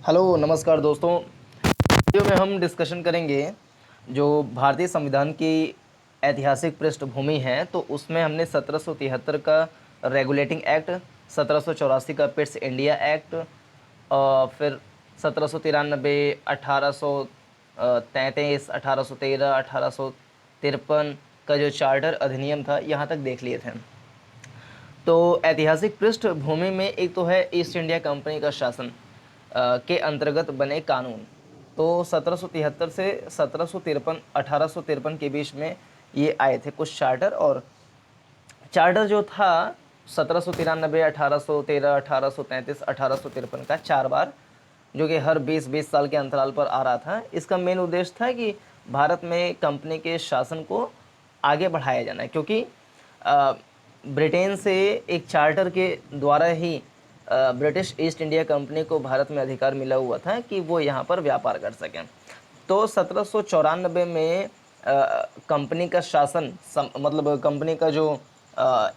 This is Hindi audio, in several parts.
हेलो नमस्कार दोस्तों। वीडियो में हम डिस्कशन करेंगे जो भारतीय संविधान की ऐतिहासिक पृष्ठभूमि है, तो उसमें हमने 1773 का रेगुलेटिंग एक्ट, 1784 का पिट्स इंडिया एक्ट, और फिर 1793, 1833, 1813, 1853 का जो चार्टर अधिनियम था, यहाँ तक देख लिए थे। तो ऐतिहासिक पृष्ठभूमि में एक तो है ईस्ट इंडिया कंपनी का शासन के अंतर्गत बने कानून। तो 1773 से 1753, 1853 के बीच में ये आए थे कुछ चार्टर। और चार्टर जो था 1793, 1813, 1833, 1853 का 4 बार, जो कि हर 20-20 साल के अंतराल पर आ रहा था। इसका मेन उद्देश्य था कि भारत में कंपनी के शासन को आगे बढ़ाया जाना है, क्योंकि ब्रिटेन से एक चार्टर के द्वारा ही ब्रिटिश ईस्ट इंडिया कंपनी को भारत में अधिकार मिला हुआ था कि वो यहाँ पर व्यापार कर सकें। तो 1794 में कंपनी का शासन मतलब कंपनी का जो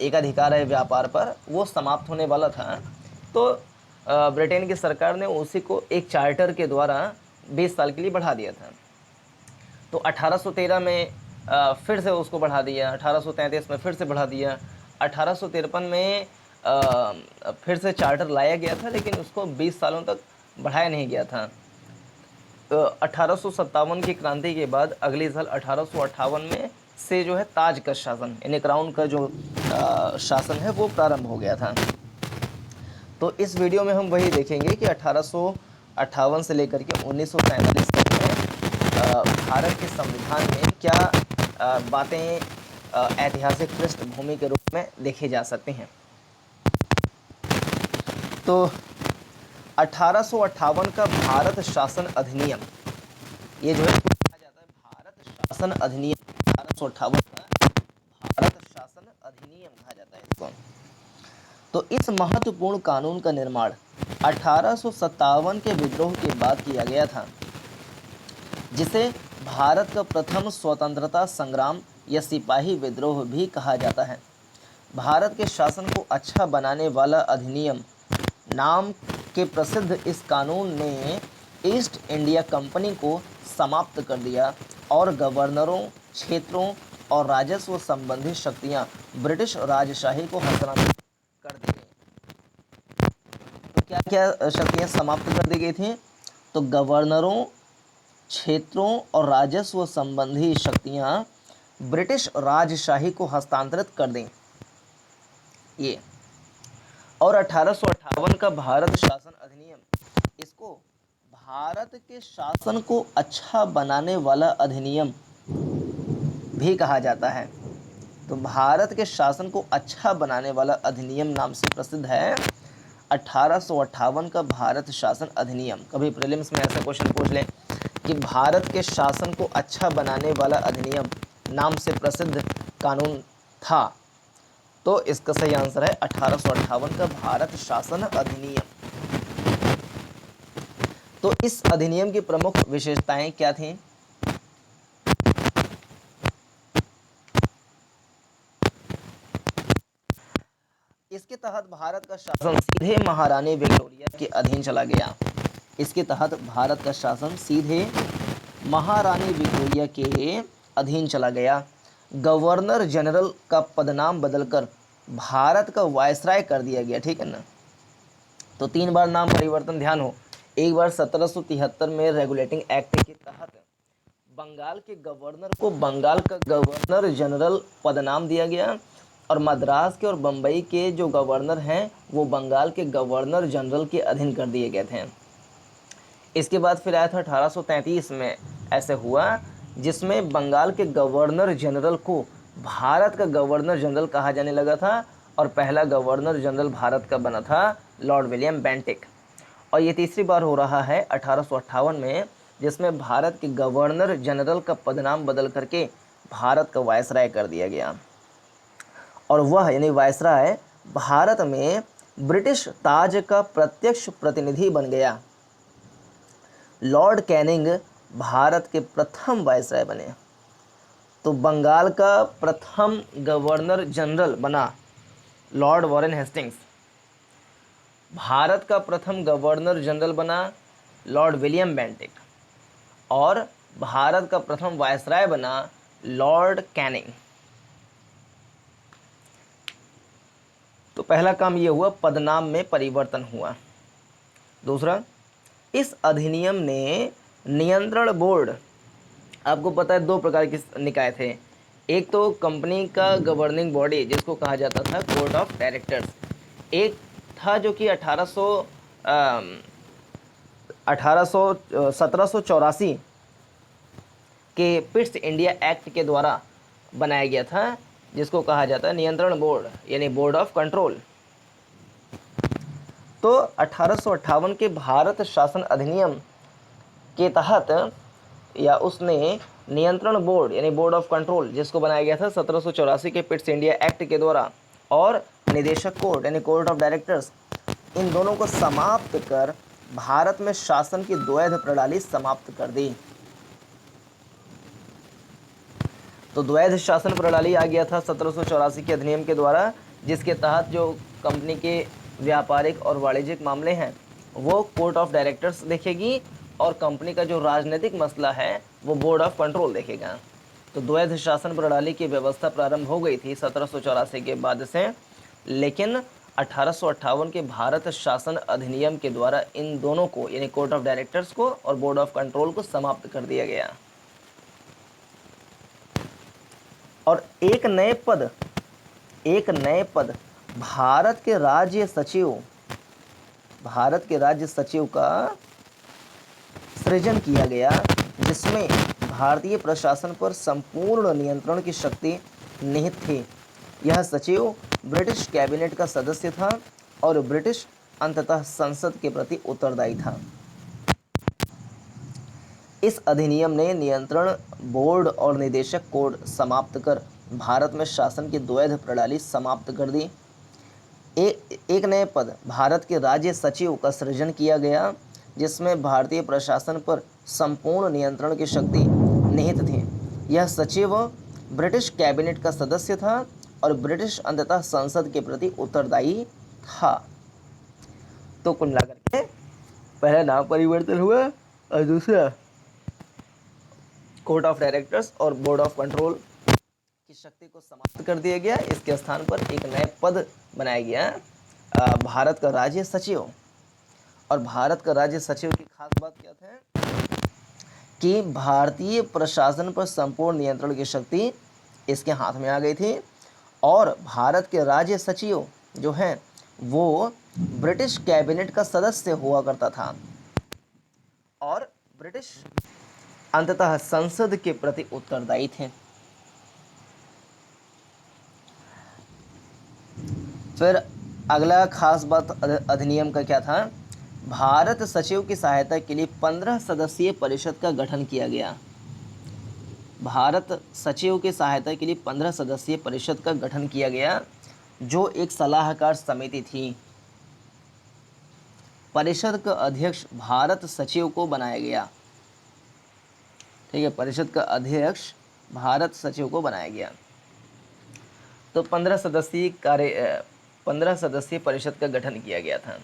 एक अधिकार है व्यापार पर, वो समाप्त होने वाला था। तो ब्रिटेन की सरकार ने उसी को एक चार्टर के द्वारा 20 साल के लिए बढ़ा दिया था। तो 1813 में फिर से उसको बढ़ा दिया, 1833 में फिर से बढ़ा दिया, 1853 में फिर से चार्टर लाया गया था, लेकिन उसको 20 सालों तक बढ़ाया नहीं गया था। 1857 की क्रांति के बाद अगले साल 1858 में से जो है ताज का शासन यानी क्राउन का जो शासन है वो प्रारंभ हो गया था। तो इस वीडियो में हम वही देखेंगे कि 1858 से लेकर के 1943 तक में भारत के संविधान में क्या बातें ऐतिहासिक पृष्ठभूमि के रूप में देखी जा सकती हैं। तो 1858 का भारत शासन अधिनियम, ये जो है कहा जाता है भारत शासन अधिनियम, 1858 का भारत शासन अधिनियम कहा जाता है इसको। तो इस महत्वपूर्ण कानून का निर्माण 1857 के विद्रोह के बाद किया गया था, जिसे भारत का प्रथम स्वतंत्रता संग्राम या सिपाही विद्रोह भी कहा जाता है। भारत के शासन को अच्छा बनाने वाला अधिनियम नाम के प्रसिद्ध इस कानून ने ईस्ट इंडिया कंपनी को समाप्त कर दिया और गवर्नरों, क्षेत्रों और राजस्व संबंधी शक्तियां ब्रिटिश राजशाही को हस्तांतरित कर दी गई। तो क्या क्या शक्तियां समाप्त कर दी गई थी? तो गवर्नरों, क्षेत्रों और राजस्व संबंधी शक्तियां ब्रिटिश राजशाही को हस्तांतरित कर दी ये। और 1858 का भारत शासन अधिनियम, इसको भारत के शासन को अच्छा बनाने वाला अधिनियम भी कहा जाता है। तो भारत के शासन को अच्छा बनाने वाला अधिनियम नाम से प्रसिद्ध है 1858 का भारत शासन अधिनियम। कभी प्रीलिम्स में ऐसा क्वेश्चन पूछ लें कि भारत के शासन को अच्छा बनाने वाला अधिनियम नाम से प्रसिद्ध कानून था, तो इसका सही आंसर है 1858 का भारत शासन अधिनियम। तो इस अधिनियम की प्रमुख विशेषताएं क्या थीं? इसके तहत भारत का शासन सीधे महारानी विक्टोरिया के अधीन चला गया। इसके तहत भारत का शासन सीधे महारानी विक्टोरिया के अधीन चला गया। गवर्नर जनरल का पदनाम बदलकर भारत का वायसराय कर दिया गया, ठीक है ना। तो 3 बार नाम परिवर्तन, ध्यान हो। एक बार 1773 में रेगुलेटिंग एक्ट के तहत बंगाल के गवर्नर को बंगाल का गवर्नर जनरल पदनाम दिया गया, और मद्रास के और बम्बई के जो गवर्नर हैं वो बंगाल के गवर्नर जनरल के अधीन कर दिए गए थे। इसके बाद फिर आया था 1833 में ऐसे हुआ, जिसमें बंगाल के गवर्नर जनरल को भारत का गवर्नर जनरल कहा जाने लगा था, और पहला गवर्नर जनरल भारत का बना था लॉर्ड विलियम बेंटिक। और ये तीसरी बार हो रहा है 1858 में, जिसमें भारत के गवर्नर जनरल का पदनाम बदल करके भारत का वायसराय कर दिया गया, और वह यानी वायसराय भारत में ब्रिटिश ताज का प्रत्यक्ष प्रतिनिधि बन गया। लॉर्ड कैनिंग भारत के प्रथम वायसराय बने। तो बंगाल का प्रथम गवर्नर जनरल बना लॉर्ड वॉरेन हेस्टिंग्स, भारत का प्रथम गवर्नर जनरल बना लॉर्ड विलियम बेंटिक, और भारत का प्रथम वायसराय बना लॉर्ड कैनिंग। तो पहला काम ये हुआ, पदनाम में परिवर्तन हुआ। दूसरा, इस अधिनियम ने नियंत्रण बोर्ड, आपको पता है दो प्रकार के निकाय थे, एक तो कंपनी का गवर्निंग बॉडी जिसको कहा जाता था कोर्ट ऑफ डायरेक्टर्स, एक था जो कि 1784 के पिट्स इंडिया एक्ट के द्वारा बनाया गया था, जिसको कहा जाता है नियंत्रण बोर्ड यानी बोर्ड ऑफ कंट्रोल। तो 1858 के भारत शासन अधिनियम के तहत या उसने नियंत्रण बोर्ड यानी बोर्ड ऑफ कंट्रोल जिसको बनाया गया था 1784 के पिट्स इंडिया एक्ट के द्वारा, और निदेशक कोर्ट यानी कोर्ट ऑफ डायरेक्टर्स, इन दोनों को समाप्त कर भारत में शासन की द्वैध प्रणाली समाप्त कर दी। तो द्वैध शासन प्रणाली आ गया था 1784 के अधिनियम के द्वारा, जिसके तहत जो कंपनी के व्यापारिक और वाणिज्यिक मामले हैं वो कोर्ट ऑफ डायरेक्टर्स देखेगी, और कंपनी का जो राजनीतिक मसला है वो बोर्ड ऑफ कंट्रोल देखेगा। तो द्वैध शासन प्रणाली की व्यवस्था प्रारंभ हो गई थी 1784 के बाद से, लेकिन 1858 के भारत शासन अधिनियम के द्वारा इन दोनों को यानी कोर्ट ऑफ डायरेक्टर्स को और बोर्ड ऑफ कंट्रोल को समाप्त कर दिया गया, और एक नए पद भारत के राज्य सचिव का सृजन किया गया, जिसमें भारतीय प्रशासन पर संपूर्ण नियंत्रण की शक्ति निहित थी। यह सचिव ब्रिटिश कैबिनेट का सदस्य था और ब्रिटिश अंततः संसद के प्रति उत्तरदायी था। इस अधिनियम ने नियंत्रण बोर्ड और निदेशक कोड समाप्त कर भारत में शासन की द्वैध प्रणाली समाप्त कर दी। एक नए पद भारत के राज्य सचिव का सृजन किया गया, जिसमें भारतीय प्रशासन पर संपूर्ण नियंत्रण की शक्ति निहित थी। यह सचिव ब्रिटिश कैबिनेट का सदस्य था और ब्रिटिश अंततः संसद के प्रति उत्तरदायी था। तो कुल मिलाकर के पहला नाम परिवर्तन हुआ और दूसरा कोर्ट ऑफ डायरेक्टर्स और बोर्ड ऑफ कंट्रोल की शक्ति को समाप्त कर दिया गया। इसके स्थान पर एक नया पद बनाया गया, भारत का राज्य सचिव। और भारत का राज्य सचिव की खास बात क्या है कि भारतीय प्रशासन पर संपूर्ण नियंत्रण की शक्ति इसके हाथ में आ गई थी, और भारत के राज्य सचिव जो हैं वो ब्रिटिश कैबिनेट का सदस्य हुआ करता था और ब्रिटिश अंततः संसद के प्रति उत्तरदायी थे। फिर अगला खास बात अधिनियम का क्या था, भारत सचिव की सहायता के लिए 15 सदस्यीय परिषद का गठन किया गया। भारत सचिव की सहायता के लिए 15 सदस्यीय परिषद का गठन किया गया, जो एक सलाहकार समिति थी। परिषद का अध्यक्ष भारत सचिव को बनाया गया। ठीक है, परिषद का अध्यक्ष भारत सचिव को बनाया गया। तो 15 सदस्यीय परिषद का गठन किया गया था,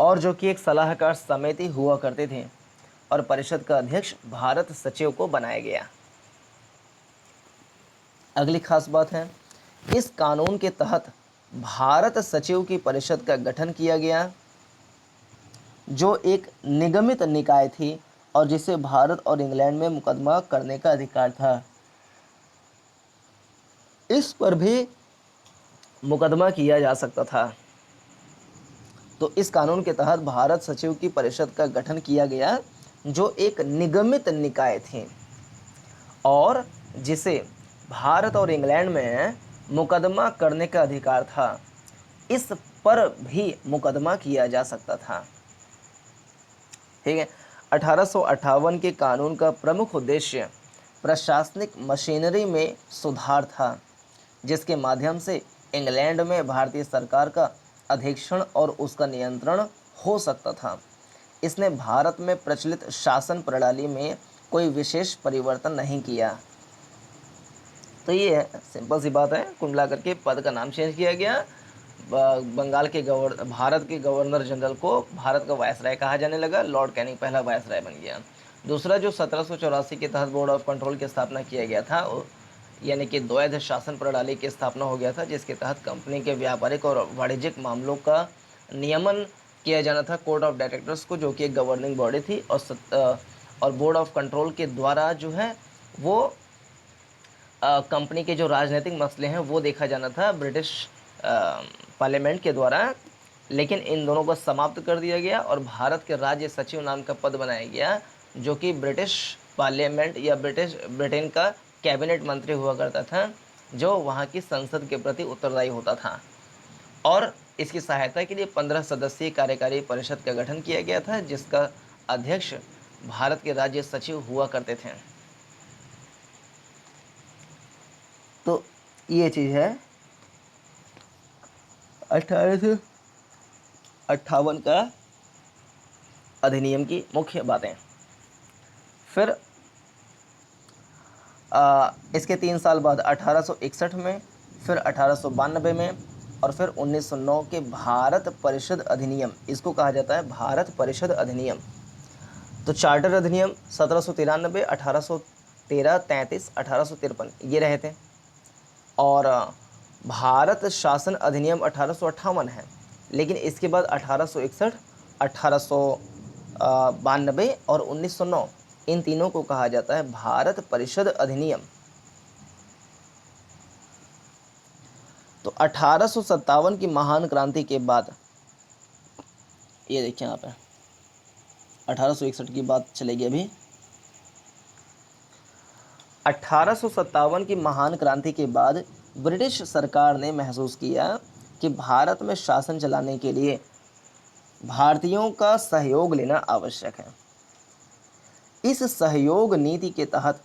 और जो कि एक सलाहकार समिति हुआ करते थे, और परिषद का अध्यक्ष भारत सचिव को बनाया गया। अगली खास बात है, इस कानून के तहत भारत सचिव की परिषद का गठन किया गया, जो एक निगमित निकाय थी और जिसे भारत और इंग्लैंड में मुकदमा करने का अधिकार था। इस पर भी मुकदमा किया जा सकता था। तो इस कानून के तहत भारत सचिव की परिषद का गठन किया गया, जो एक निगमित निकाय थी और जिसे भारत और इंग्लैंड में मुकदमा करने का अधिकार था। इस पर भी मुकदमा किया जा सकता था। ठीक है, 1858 के कानून का प्रमुख उद्देश्य प्रशासनिक मशीनरी में सुधार था, जिसके माध्यम से इंग्लैंड में भारतीय सरकार का अधीक्षण और उसका नियंत्रण हो सकता था। इसने भारत में प्रचलित शासन प्रणाली में कोई विशेष परिवर्तन नहीं किया। तो ये सिंपल सी बात है, कुल मिलाकर के पद का नाम चेंज किया गया, बंगाल के भारत के गवर्नर जनरल को भारत का वायसराय कहा जाने लगा। लॉर्ड कैनिंग पहला वायसराय बन गया। दूसरा, जो 1784 के तहत बोर्ड ऑफ कंट्रोल की स्थापना किया गया था, यानी कि द्वैध शासन प्रणाली की स्थापना हो गया था, जिसके तहत कंपनी के व्यापारिक और वाणिज्यिक मामलों का नियमन किया जाना था कोर्ट ऑफ डायरेक्टर्स को, जो कि एक गवर्निंग बॉडी थी। और बोर्ड ऑफ कंट्रोल के द्वारा जो है वो कंपनी के जो राजनीतिक मसले हैं वो देखा जाना था ब्रिटिश पार्लियामेंट के द्वारा। लेकिन इन दोनों को समाप्त कर दिया गया और भारत के राज्य सचिव नाम का पद बनाया गया, जो कि ब्रिटिश पार्लियामेंट या ब्रिटेन का कैबिनेट मंत्री हुआ करता था, जो वहाँ की संसद के प्रति उत्तरदायी होता था। और इसकी सहायता के लिए 15 सदस्यीय कार्यकारी परिषद का गठन किया गया था, जिसका अध्यक्ष भारत के राज्य सचिव हुआ करते थे। तो ये चीज़ है 1858 का अधिनियम की मुख्य बातें। फिर इसके 3 साल बाद 1861 में, फिर 1892 में और फिर 1909 के भारत परिषद अधिनियम, इसको कहा जाता है भारत परिषद अधिनियम। तो चार्टर अधिनियम 1793, 1813, 33, 1853 ये रहे थे। और भारत शासन अधिनियम 1858 है, लेकिन इसके बाद 1861, 1892 और 1909 इन तीनों को कहा जाता है भारत परिषद अधिनियम। तो 1857 की महान क्रांति के बाद, ये देखिए यहाँ पे 1861 की बात चलेगी अभी। 1857 की महान क्रांति के बाद ब्रिटिश सरकार ने महसूस किया कि भारत में शासन चलाने के लिए भारतीयों का सहयोग लेना आवश्यक है। इस सहयोग नीति के तहत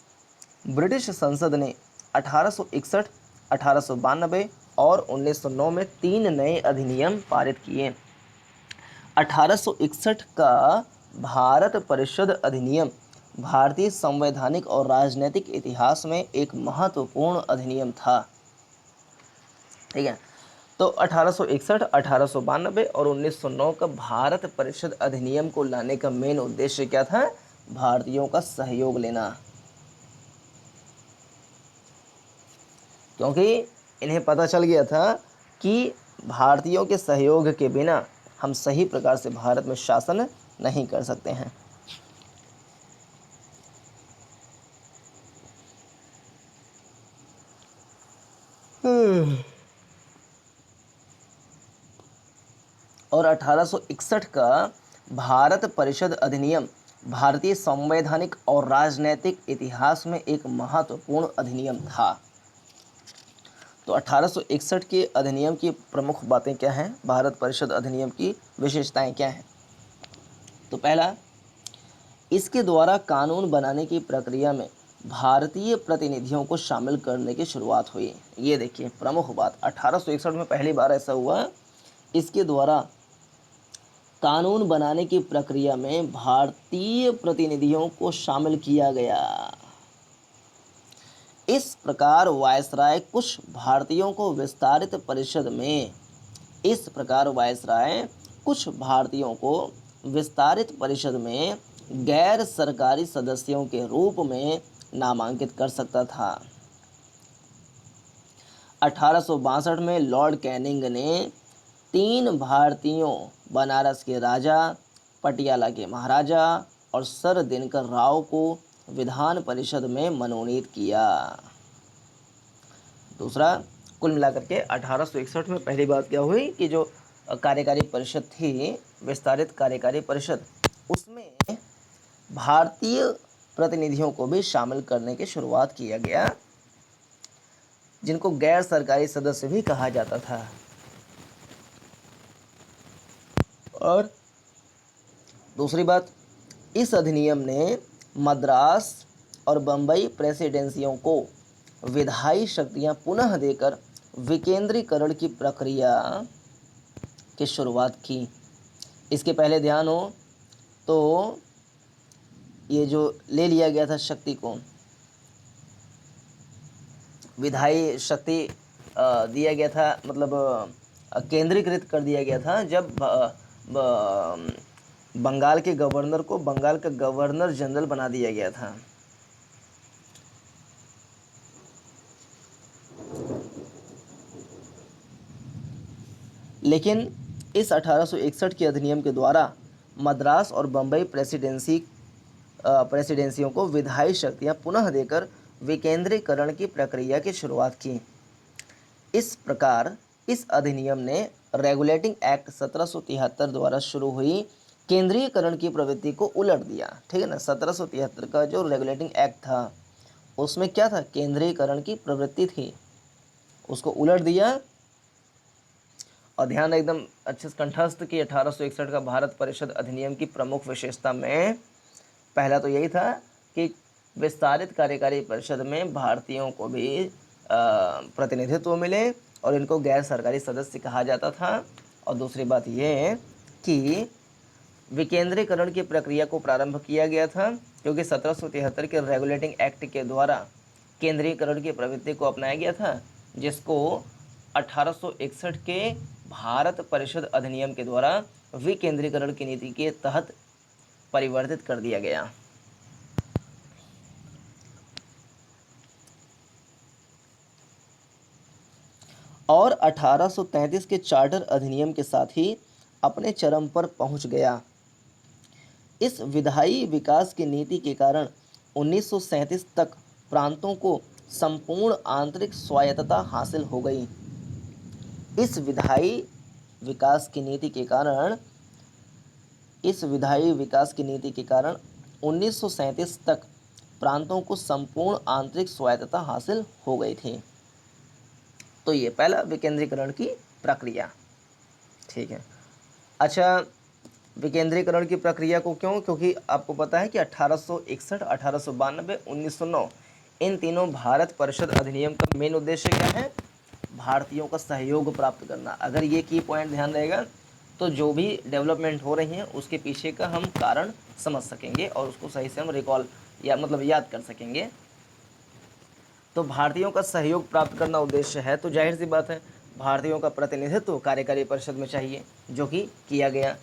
ब्रिटिश संसद ने 1861, 1892 और 1909 में 3 नए अधिनियम पारित किए। 1861 का भारत परिषद अधिनियम भारतीय संवैधानिक और राजनीतिक इतिहास में एक महत्वपूर्ण अधिनियम था। ठीक है, तो 1861, 1892 और 1909 का भारत परिषद अधिनियम को लाने का मेन उद्देश्य क्या था? भारतीयों का सहयोग लेना, क्योंकि इन्हें पता चल गया था कि भारतीयों के सहयोग के बिना हम सही प्रकार से भारत में शासन नहीं कर सकते हैं। और 1861 का भारत परिषद अधिनियम भारतीय संवैधानिक और राजनैतिक इतिहास में एक महत्वपूर्ण अधिनियम था। तो 1861 के अधिनियम की प्रमुख बातें क्या हैं? भारत परिषद अधिनियम की विशेषताएं क्या हैं? तो पहला, इसके द्वारा कानून बनाने की प्रक्रिया में भारतीय प्रतिनिधियों को शामिल करने की शुरुआत हुई। ये देखिए प्रमुख बात, 1861 में पहली बार ऐसा हुआ, इसके द्वारा कानून बनाने की प्रक्रिया में भारतीय प्रतिनिधियों को शामिल किया गया। इस प्रकार वायसराय कुछ भारतीयों को विस्तारित परिषद में गैर सरकारी सदस्यों के रूप में नामांकित कर सकता था। 1862 में लॉर्ड कैनिंग ने 3 भारतीयों, बनारस के राजा, पटियाला के महाराजा और सर दिनकर राव को विधान परिषद में मनोनीत किया। दूसरा, कुल मिलाकर के 1861 में पहली बात क्या हुई कि जो कार्यकारी परिषद थी, विस्तारित कार्यकारी परिषद, उसमें भारतीय प्रतिनिधियों को भी शामिल करने की शुरुआत किया गया, जिनको गैर सरकारी सदस्य भी कहा जाता था। और दूसरी बात, इस अधिनियम ने मद्रास और बम्बई प्रेसिडेंसियों को विधायी शक्तियां पुनः देकर विकेंद्रीकरण की प्रक्रिया की शुरुआत की। इसके पहले ध्यान हो तो ये जो ले लिया गया था शक्ति को, विधायी शक्ति दिया गया था, मतलब केंद्रीकृत कर दिया गया था जब बंगाल के गवर्नर को बंगाल का गवर्नर जनरल बना दिया गया था। लेकिन इस 1861 के अधिनियम के द्वारा मद्रास और बम्बई प्रेसिडेंसियों को विधायी शक्तियां पुनः देकर विकेंद्रीकरण की प्रक्रिया की शुरुआत की। इस प्रकार इस अधिनियम ने रेगुलेटिंग एक्ट 1773 द्वारा शुरू हुई केंद्रीयकरण की प्रवृत्ति को उलट दिया। ठीक है ना, 1773 का जो रेगुलेटिंग एक्ट था उसमें क्या था, केंद्रीयकरण की प्रवृत्ति थी, उसको उलट दिया। और ध्यान एकदम अच्छे से कंठस्थ कि 1861 का भारत परिषद अधिनियम की प्रमुख विशेषता में पहला तो यही था कि विस्तारित कार्यकारी परिषद में भारतीयों को भी प्रतिनिधित्व मिले और इनको गैर सरकारी सदस्य कहा जाता था। और दूसरी बात यह कि विकेंद्रीकरण की प्रक्रिया को प्रारंभ किया गया था क्योंकि 1773 के रेगुलेटिंग एक्ट के द्वारा केंद्रीकरण की प्रवृत्ति को अपनाया गया था, जिसको 1861 के भारत परिषद अधिनियम के द्वारा विकेंद्रीकरण की नीति के तहत परिवर्तित कर दिया गया। और 1833 के चार्टर अधिनियम के साथ ही अपने चरम पर पहुंच गया। इस विधायी विकास की नीति के कारण 1937 तक प्रांतों को संपूर्ण आंतरिक स्वायत्तता हासिल हो गई। इस विधायी विकास की नीति के कारण 1937 तक प्रांतों को संपूर्ण आंतरिक स्वायत्तता हासिल हो गई थी। तो ये पहला विकेंद्रीकरण की प्रक्रिया। ठीक है, अच्छा, विकेंद्रीकरण की प्रक्रिया को क्यों, क्योंकि आपको पता है कि 1861, 1892, 1909 इन तीनों भारत परिषद अधिनियम का मेन उद्देश्य क्या है, भारतीयों का सहयोग प्राप्त करना। अगर ये की पॉइंट ध्यान रहेगा तो जो भी डेवलपमेंट हो रही है उसके पीछे का हम कारण समझ सकेंगे और उसको सही से हम रिकॉल या मतलब याद कर सकेंगे। तो भारतीयों का सहयोग प्राप्त करना उद्देश्य है, तो जाहिर सी बात है भारतीयों का प्रतिनिधित्व कार्यकारी परिषद में चाहिए, जो कि किया गया।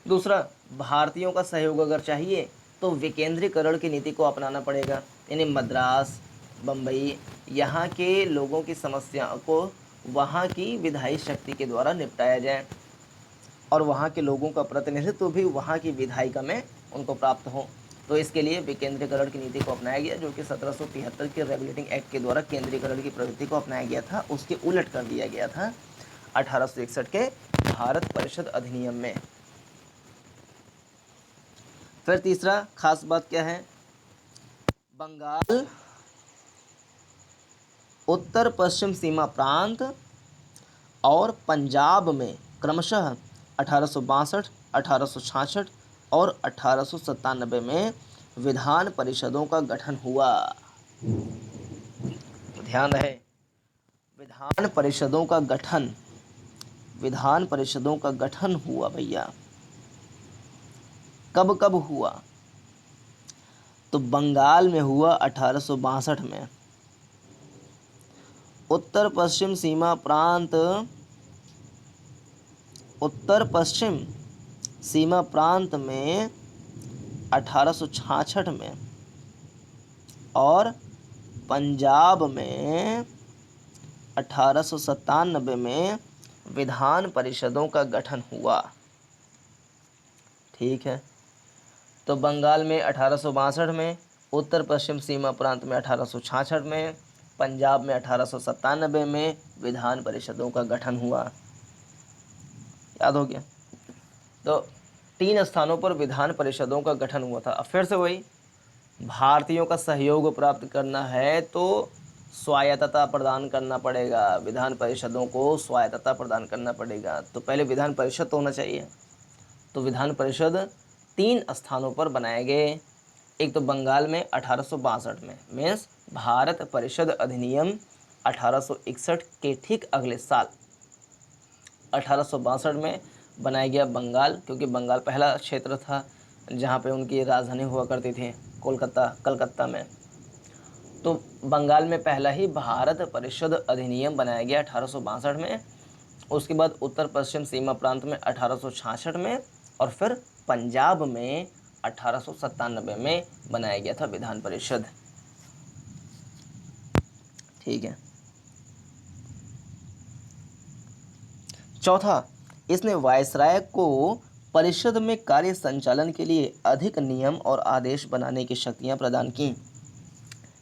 दूसरा, भारतीयों का सहयोग अगर चाहिए तो विकेंद्रीकरण की नीति को अपनाना पड़ेगा, यानी मद्रास, बम्बई, यहाँ के लोगों की समस्याओं को वहाँ की विधायी शक्ति के द्वारा निपटाया जाए और वहाँ के लोगों का प्रतिनिधित्व भी वहाँ की विधायिका में उनको प्राप्त हो। तो इसके लिए विकेंद्रीकरण की नीति को अपनाया गया, जो कि 1773 के रेगुलेटिंग एक्ट के द्वारा केंद्रीकरण की प्रवृत्ति को अपनाया गया था, उसके उलट कर दिया गया था 1861 के भारत परिषद अधिनियम में। फिर तीसरा खास बात क्या है, बंगाल उत्तर पश्चिम सीमा प्रांत और पंजाब में क्रमशः 1862, 1866 और 1897 में विधान परिषदों का गठन हुआ। ध्यान रहे, विधान परिषदों का गठन हुआ भैया। कब कब हुआ, तो बंगाल में हुआ 1862 में, उत्तर पश्चिम सीमा प्रांत में 1866 में और पंजाब में 1897 में विधान परिषदों का गठन हुआ। ठीक है, तो बंगाल में 1862 में, उत्तर पश्चिम सीमा प्रांत में 1866 में, पंजाब में 1897 में विधान परिषदों का गठन हुआ। याद हो गया। तो 3 स्थानों पर विधान परिषदों का गठन हुआ था। अब फिर से वही, भारतीयों का सहयोग प्राप्त करना है तो स्वायत्तता प्रदान करना पड़ेगा, विधान परिषदों को स्वायत्तता प्रदान करना पड़ेगा। तो पहले विधान परिषद तो होना चाहिए। तो विधान परिषद 3 स्थानों पर बनाए गए। एक तो बंगाल में 1862 में, मीन्स भारत परिषद अधिनियम 1861 के ठीक अगले साल 1862 में बनाया गया बंगाल, क्योंकि बंगाल पहला क्षेत्र था जहाँ पे उनकी राजधानी हुआ करती थी कलकत्ता में। तो बंगाल में पहला ही भारत परिषद अधिनियम बनाया गया 1862 में उसके बाद उत्तर पश्चिम सीमा प्रांत में 1866 में, और फिर पंजाब में 1897 में बनाया गया था विधान परिषद। ठीक है। चौथा, इसने वायसराय को परिषद में कार्य संचालन के लिए अधिक नियम और आदेश बनाने की शक्तियां प्रदान की।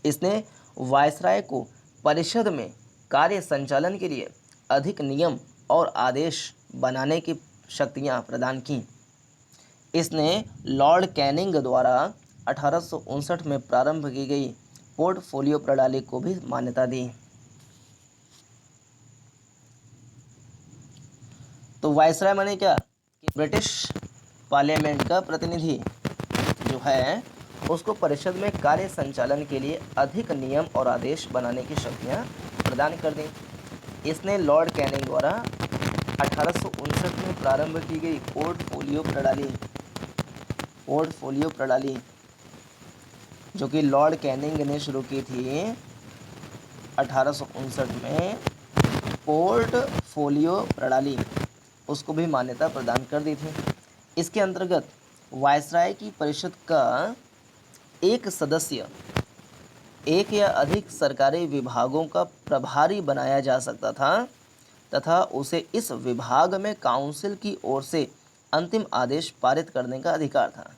इसने वायसराय को परिषद में कार्य संचालन के लिए अधिक नियम और आदेश बनाने की शक्तियां प्रदान की। इसने लॉर्ड कैनिंग द्वारा 1859 में प्रारंभ की गई पोर्टफोलियो प्रणाली को भी मान्यता दी। तो वायसराय माने क्या कि ब्रिटिश पार्लियामेंट का प्रतिनिधि जो है उसको परिषद में कार्य संचालन के लिए अधिक नियम और आदेश बनाने की शक्तियां प्रदान कर दी। इसने लॉर्ड कैनिंग द्वारा 1859 में प्रारंभ की गई पोर्टफोलियो प्रणाली जो कि लॉर्ड कैनिंग ने शुरू की थी 1859 में, पोर्टफोलियो प्रणाली, उसको भी मान्यता प्रदान कर दी थी। इसके अंतर्गत वायसराय की परिषद का एक सदस्य एक या अधिक सरकारी विभागों का प्रभारी बनाया जा सकता था तथा उसे इस विभाग में काउंसिल की ओर से अंतिम आदेश पारित करने का अधिकार था।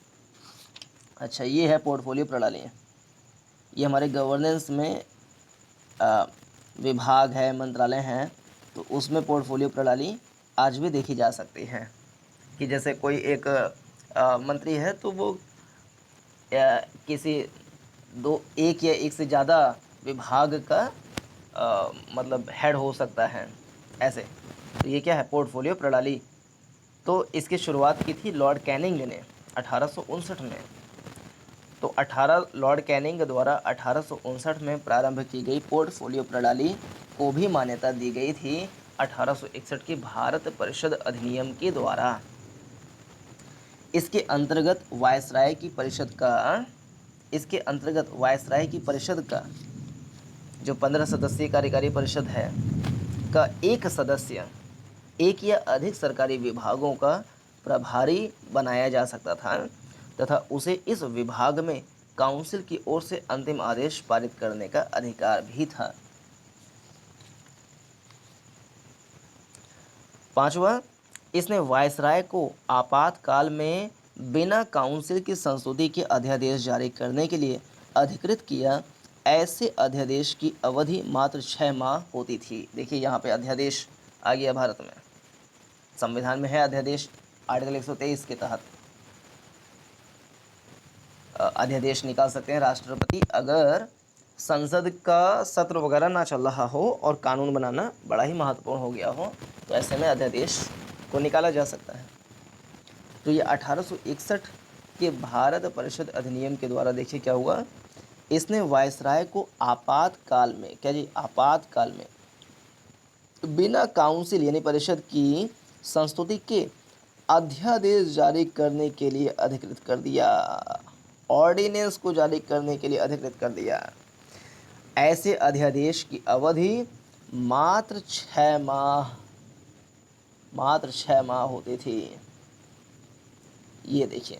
अच्छा, ये है पोर्टफोलियो प्रणाली। ये हमारे गवर्नेंस में विभाग है, मंत्रालय हैं, तो उसमें पोर्टफोलियो प्रणाली आज भी देखी जा सकती है कि जैसे कोई एक मंत्री है तो वो किसी एक या एक से ज़्यादा विभाग का मतलब हेड हो सकता है ऐसे। तो ये क्या है, पोर्टफोलियो प्रणाली। तो इसकी शुरुआत की थी लॉर्ड कैनिंग ने 1859 में। तो लॉर्ड कैनिंग द्वारा 1859 में प्रारंभ की गई पोर्टफोलियो प्रणाली को भी मान्यता दी गई थी 1861 के भारत परिषद अधिनियम के द्वारा। इसके अंतर्गत वायसराय की परिषद का जो 15 सदस्यीय कार्यकारी परिषद है का एक सदस्य एक या अधिक सरकारी विभागों का प्रभारी बनाया जा सकता था तथा उसे इस विभाग में काउंसिल की ओर से अंतिम आदेश पारित करने का अधिकार भी था। पांचवा, इसने वायसराय को आपातकाल में बिना काउंसिल की संस्तुति के अध्यादेश जारी करने के लिए अधिकृत किया। ऐसे अध्यादेश की अवधि मात्र 6 माह होती थी। देखिए यहाँ पे अध्यादेश आ गया भारत में, संविधान में है अध्यादेश। आर्टिकल 123 के तहत अध्यादेश निकाल सकते हैं राष्ट्रपति अगर संसद का सत्र वगैरह ना चल रहा हो और कानून बनाना बड़ा ही महत्वपूर्ण हो गया हो, तो ऐसे में अध्यादेश को निकाला जा सकता है। तो ये 1861 के भारत परिषद अधिनियम के द्वारा देखिए क्या हुआ, इसने वायसराय को आपातकाल में बिना काउंसिल यानी परिषद की संस्तुति के अध्यादेश जारी करने के लिए अधिकृत कर दिया। ऑर्डिनेंस को जारी करने के लिए अधिकृत कर दिया। ऐसे अध्यादेश की अवधि मात्र 6 माह होती थी। ये देखिए,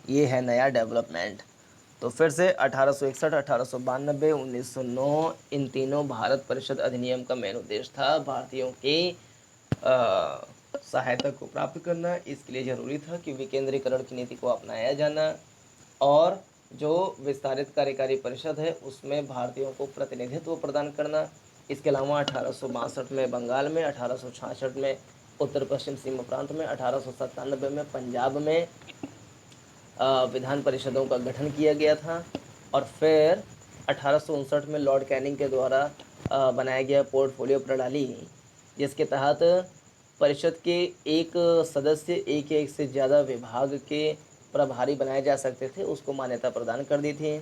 ये है नया डेवलपमेंट। तो फिर से 1861, 1892, 1909 इन तीनों भारत परिषद अधिनियम का मेन उद्देश्य था भारतीयों की सहायता को प्राप्त करना। इसके लिए जरूरी था कि विकेंद्रीकरण की नीति को अपनाया जाना और जो विस्तारित कार्यकारी परिषद है उसमें भारतीयों को प्रतिनिधित्व प्रदान करना। इसके अलावा 1862 में बंगाल में, 1866 में उत्तर पश्चिम सीमा प्रांत में, 1897 में पंजाब में विधान परिषदों का गठन किया गया था और फिर 1859 में लॉर्ड कैनिंग के द्वारा बनाया गया पोर्टफोलियो प्रणाली, जिसके तहत परिषद के एक सदस्य एक या एक से ज़्यादा विभाग के प्रभारी बनाए जा सकते थे, उसको मान्यता प्रदान कर दी थी।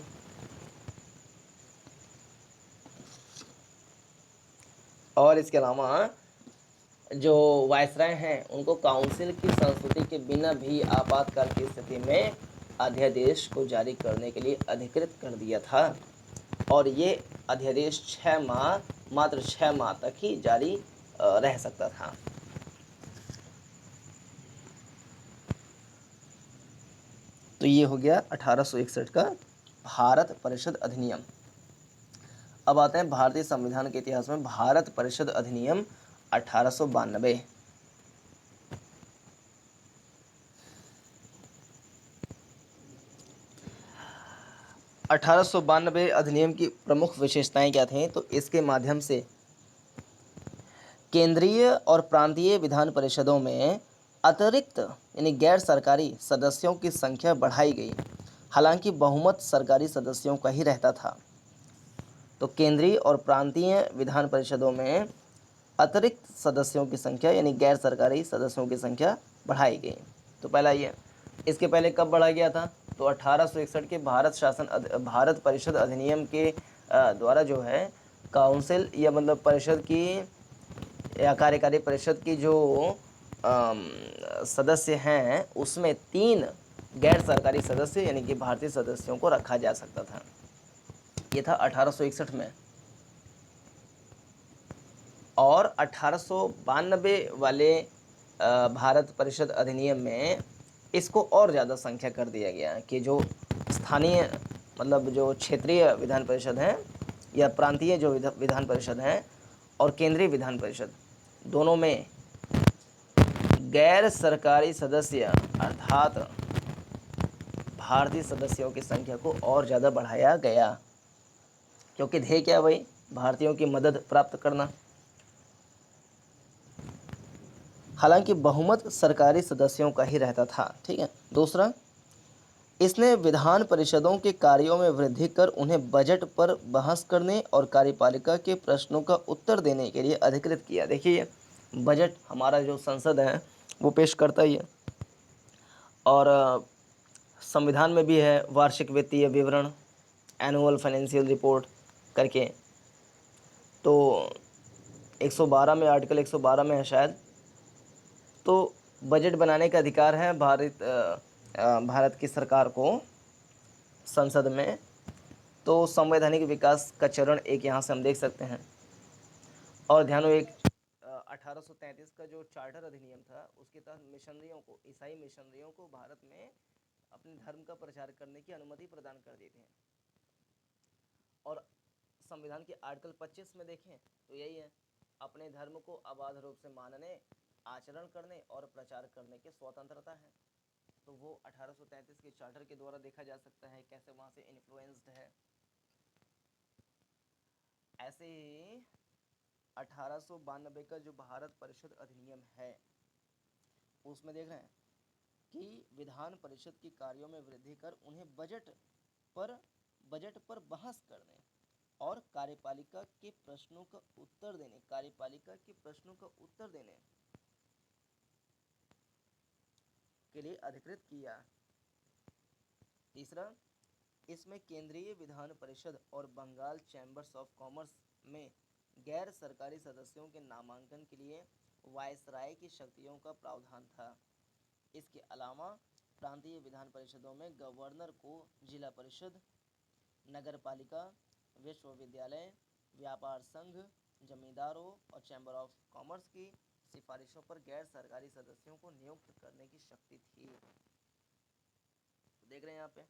और इसके अलावा जो वायसराय हैं उनको काउंसिल की संस्तुति के बिना भी आपातकाल की स्थिति में अध्यादेश को जारी करने के लिए अधिकृत कर दिया था और ये अध्यादेश मात्र 6 माह तक ही जारी रह सकता था। तो ये हो गया 1861 का भारत परिषद अधिनियम। अब आते हैं भारतीय संविधान के इतिहास में भारत परिषद अधिनियम 1892। 1892 अधिनियम की प्रमुख विशेषताएं क्या थीं? तो इसके माध्यम से केंद्रीय और प्रांतीय विधान परिषदों में अतिरिक्त यानी गैर सरकारी सदस्यों की संख्या बढ़ाई गई। हालांकि बहुमत सरकारी सदस्यों का ही रहता था। तो केंद्रीय और प्रांतीय विधान परिषदों में अतिरिक्त सदस्यों की संख्या यानी गैर सरकारी सदस्यों की संख्या बढ़ाई गई। तो पहला ये। इसके पहले कब बढ़ाया गया था? तो 1861 के भारत परिषद अधिनियम के द्वारा जो है काउंसिल या मतलब परिषद की या कार्यकारी परिषद की जो सदस्य हैं उसमें 3 गैर सरकारी सदस्य यानी कि भारतीय सदस्यों को रखा जा सकता था। ये था 1861 में। और 1892 वाले भारत परिषद अधिनियम में इसको और ज़्यादा संख्या कर दिया गया कि जो स्थानीय मतलब जो क्षेत्रीय विधान परिषद हैं या प्रांतीय जो विधान परिषद हैं और केंद्रीय विधान परिषद दोनों में गैर सरकारी सदस्य अर्थात भारतीय सदस्यों की संख्या को और ज़्यादा बढ़ाया गया, क्योंकि ध्येय क्या भाई? भारतीयों की मदद प्राप्त करना। हालांकि बहुमत सरकारी सदस्यों का ही रहता था। ठीक है। दूसरा, इसने विधान परिषदों के कार्यों में वृद्धि कर उन्हें बजट पर बहस करने और कार्यपालिका के प्रश्नों का उत्तर देने के लिए अधिकृत किया। देखिए, बजट हमारा जो संसद है वो पेश करता ही है, और संविधान में भी है वार्षिक वित्तीय विवरण, एनुअल फाइनेंशियल रिपोर्ट करके। तो 112 में, आर्टिकल 112 में है शायद। तो बजट बनाने का अधिकार है भारत की सरकार को संसद में। तो संवैधानिक विकास का चरण एक यहाँ से हम देख सकते हैं। और ध्यान हो, एक 1833 का जो चार्टर अधिनियम था उसके तहत मिशनरियों को, ईसाई मिशनरियों को भारत में अपने धर्म का प्रचार करने की अनुमति प्रदान कर दी थी। और संविधान के आर्टिकल 25 में देखें तो यही है, अपने धर्म को अबाध रूप से मानने, आचरण करने और प्रचार करने की स्वतंत्रता है। तो वो 1833 के चार्टर के द्वारा देखा जा सकता है कैसे वहाँ से इन्फ्लुएंस्ड है। ऐसे ही 1892 का जो भारत परिषद अधिनियम है उसमें देख रहे हैं कि विधान परिषद के कार्यों में वृद्धि कर उन्हें बजट पर बहस करने और कार्यपालिका के प्रश्नों का उत्तर देने के लिए अधिकृत किया। तीसरा, इसमें केंद्रीय विधान परिषद और बंगाल चैम्बर्स ऑफ कॉमर्स में गैर सरकारी सदस्यों के नामांकन के लिए वायसराय की शक्तियों का प्रावधान था। इसके अलावा प्रांतीय विधान परिषदों में गवर्नर को जिला परिषद, नगरपालिका, विश्वविद्यालय, व्यापार संघ, जमींदारों और चैम्बर ऑफ कॉमर्स की सिफारिशों पर गैर सरकारी सदस्यों को नियुक्त करने की शक्ति थी। तो देख रहे हैं यहाँ पे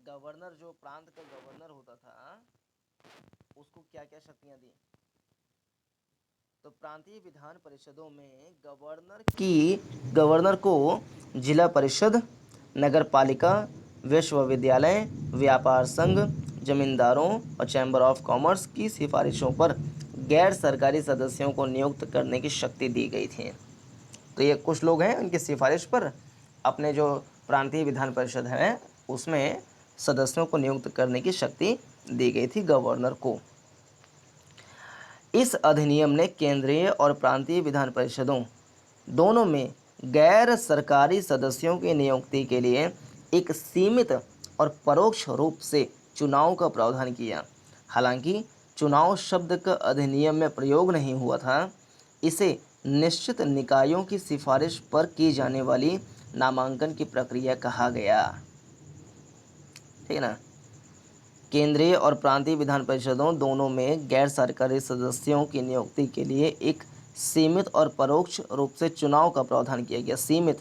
गवर्नर, जो प्रांत का गवर्नर होता था उसको क्या क्या शक्तियां दी? तो प्रांतीय विधान परिषदों में गवर्नर को जिला परिषद, नगरपालिका, विश्वविद्यालय, व्यापार संघ, जमींदारों और चैम्बर ऑफ कॉमर्स की सिफारिशों पर गैर सरकारी सदस्यों को नियुक्त करने की शक्ति दी गई थी। तो ये कुछ लोग हैं, उनकी सिफारिश पर अपने जो प्रांतीय विधान परिषद है उसमें सदस्यों को नियुक्त करने की शक्ति दी गई थी गवर्नर को। इस अधिनियम ने केंद्रीय और प्रांतीय विधान परिषदों दोनों में गैर सरकारी सदस्यों की नियुक्ति के लिए एक सीमित और परोक्ष रूप से चुनाव का प्रावधान किया। हालांकि चुनाव शब्द का अधिनियम में प्रयोग नहीं हुआ था, इसे निश्चित निकायों की सिफारिश पर की जाने वाली नामांकन की प्रक्रिया कहा गया। ठीक है ना। केंद्रीय और प्रांतीय विधान परिषदों दोनों में गैर सरकारी सदस्यों की नियुक्ति के लिए एक सीमित और परोक्ष रूप से चुनाव का प्रावधान किया गया। सीमित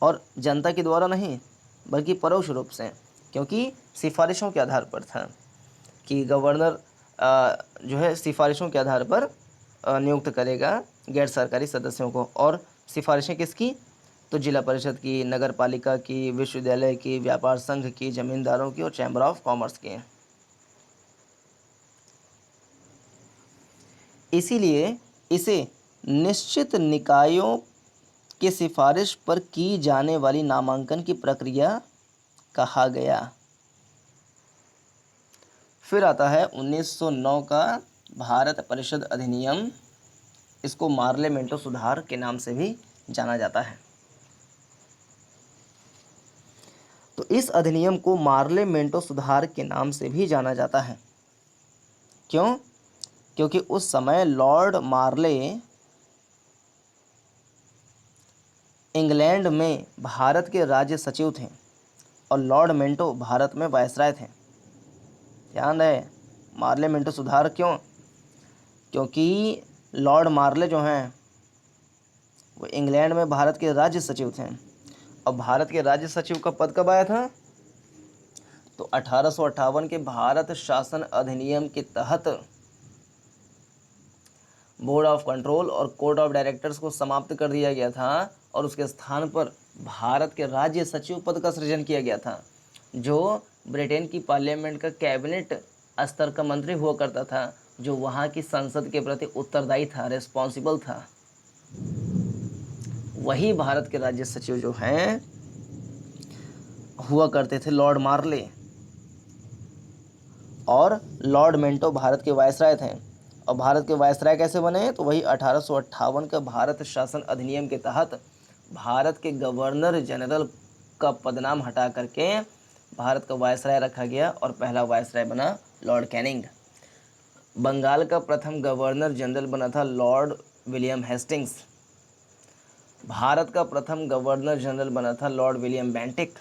और जनता के द्वारा नहीं बल्कि परोक्ष रूप से, क्योंकि सिफारिशों के आधार पर था कि गवर्नर जो है सिफारिशों के आधार पर नियुक्त करेगा गैर सरकारी सदस्यों को। और सिफारिशें किसकी? तो जिला परिषद की, नगर पालिका की, विश्वविद्यालय की, व्यापार संघ की, जमींदारों की और चैम्बर ऑफ कॉमर्स की। इसीलिए इसे निश्चित निकायों की सिफारिश पर की जाने वाली नामांकन की प्रक्रिया कहा गया। फिर आता है 1909 का भारत परिषद अधिनियम। इसको मार्लेमेंटो सुधार के नाम से भी जाना जाता है। तो इस अधिनियम को मार्लेमेंटो सुधार के नाम से भी जाना जाता है। क्यों? क्योंकि उस समय लॉर्ड मार्ले इंग्लैंड में भारत के राज्य सचिव थे और लॉर्ड मिंटो भारत में वायसराय थे। ध्यान रहे, मार्लेमेंटो सुधार क्यों? क्योंकि लॉर्ड मार्ले जो हैं वो इंग्लैंड में भारत के राज्य सचिव थे। और भारत के राज्य सचिव का पद कब आया था? तो 1858 के भारत शासन अधिनियम के तहत बोर्ड ऑफ कंट्रोल और कोर्ट ऑफ डायरेक्टर्स को समाप्त कर दिया गया था और उसके स्थान पर भारत के राज्य सचिव पद का सृजन किया गया था, जो ब्रिटेन की पार्लियामेंट का कैबिनेट स्तर का मंत्री हुआ करता था, जो वहाँ की संसद के प्रति उत्तरदायी था, रिस्पॉन्सिबल था। वही भारत के राज्य सचिव जो हैं हुआ करते थे लॉर्ड मार्ले। और लॉर्ड मिंटो भारत के वायसराय थे। और भारत के वायसराय कैसे बने? तो वही 1858 का भारत शासन अधिनियम के तहत भारत के गवर्नर जनरल का पदनाम हटा करके भारत का वायसराय रखा गया और पहला वायसराय बना लॉर्ड कैनिंग। बंगाल का प्रथम गवर्नर जनरल बना था लॉर्ड विलियम हेस्टिंग्स। भारत का प्रथम गवर्नर जनरल बना था lord William Bentinck.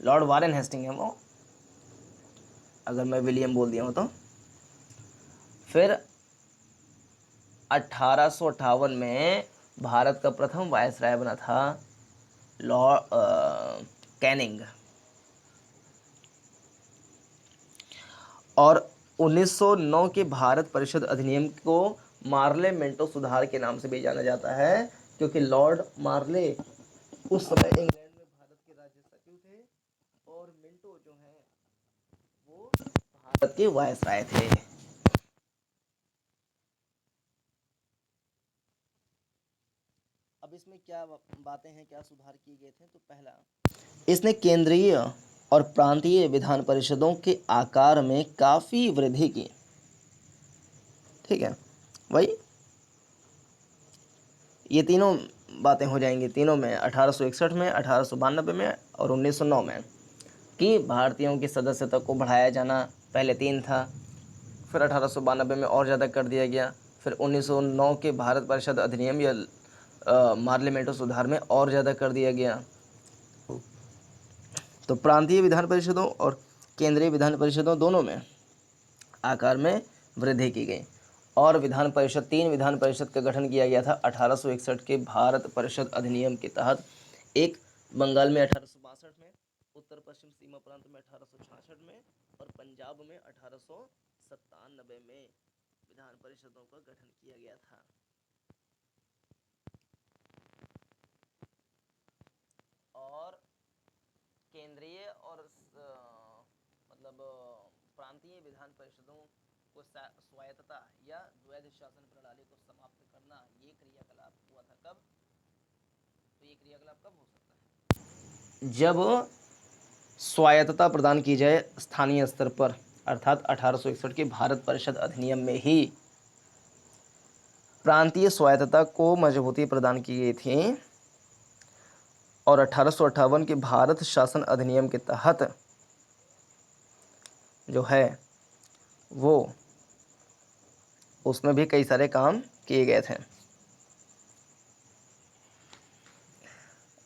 Lord Warren Hasting है वो, अगर मैं विलियम बोल दिया हूँ तो। फिर 1858 में भारत का प्रथम वायसराय बना था लॉर्ड कैनिंग। और 1909 के भारत परिषद अधिनियम को मार्लेमेंटो सुधार के नाम से भी जाना जाता है, क्योंकि लॉर्ड मार्ले उस समय इंग्लैंड में भारत के राज्य सचिव थे और मिंटो जो है वो भारत के वायसराय थे। अब इसमें क्या बातें हैं, क्या सुधार किए गए थे? तो पहला, इसने केंद्रीय और प्रांतीय विधान परिषदों के आकार में काफ़ी वृद्धि की। ठीक है, वही ये तीनों बातें हो जाएंगी तीनों में, 1861 में, 1892 में और 1909 में, कि भारतीयों की सदस्यता को बढ़ाया जाना। पहले 3 था, फिर 1892 में और ज़्यादा कर दिया गया, फिर 1909 के भारत परिषद अधिनियम या मार्लेमेंटो सुधार में और ज़्यादा कर दिया गया। तो प्रांतीय विधान परिषदों और केंद्रीय विधान परिषदों दोनों में आकार में वृद्धि की गई। और विधान परिषद, 3 विधान परिषद का गठन किया गया था 1861 के भारत परिषद अधिनियम के तहत। एक बंगाल में 1862 में, उत्तर पश्चिम सीमा प्रांत में 1866 में और पंजाब में 1897 में विधान परिषदों का गठन किया गया था। और केंद्रीय और मतलब प्रांतीय विधान परिषदों को स्वायत्तता या द्वैध शासन प्रणाली को समाप्त करना, ये क्रियाकलाप हुआ था कब? तो ये क्रियाकलाप कब हो सकता है? जब स्वायत्तता प्रदान की जाए स्थानीय स्तर पर, अर्थात 1861 के भारत परिषद अधिनियम में ही प्रांतीय स्वायत्तता को मजबूती प्रदान की गई थी। और 1858 के भारत शासन अधिनियम के तहत जो है वो उसमें भी कई सारे काम किए गए थे।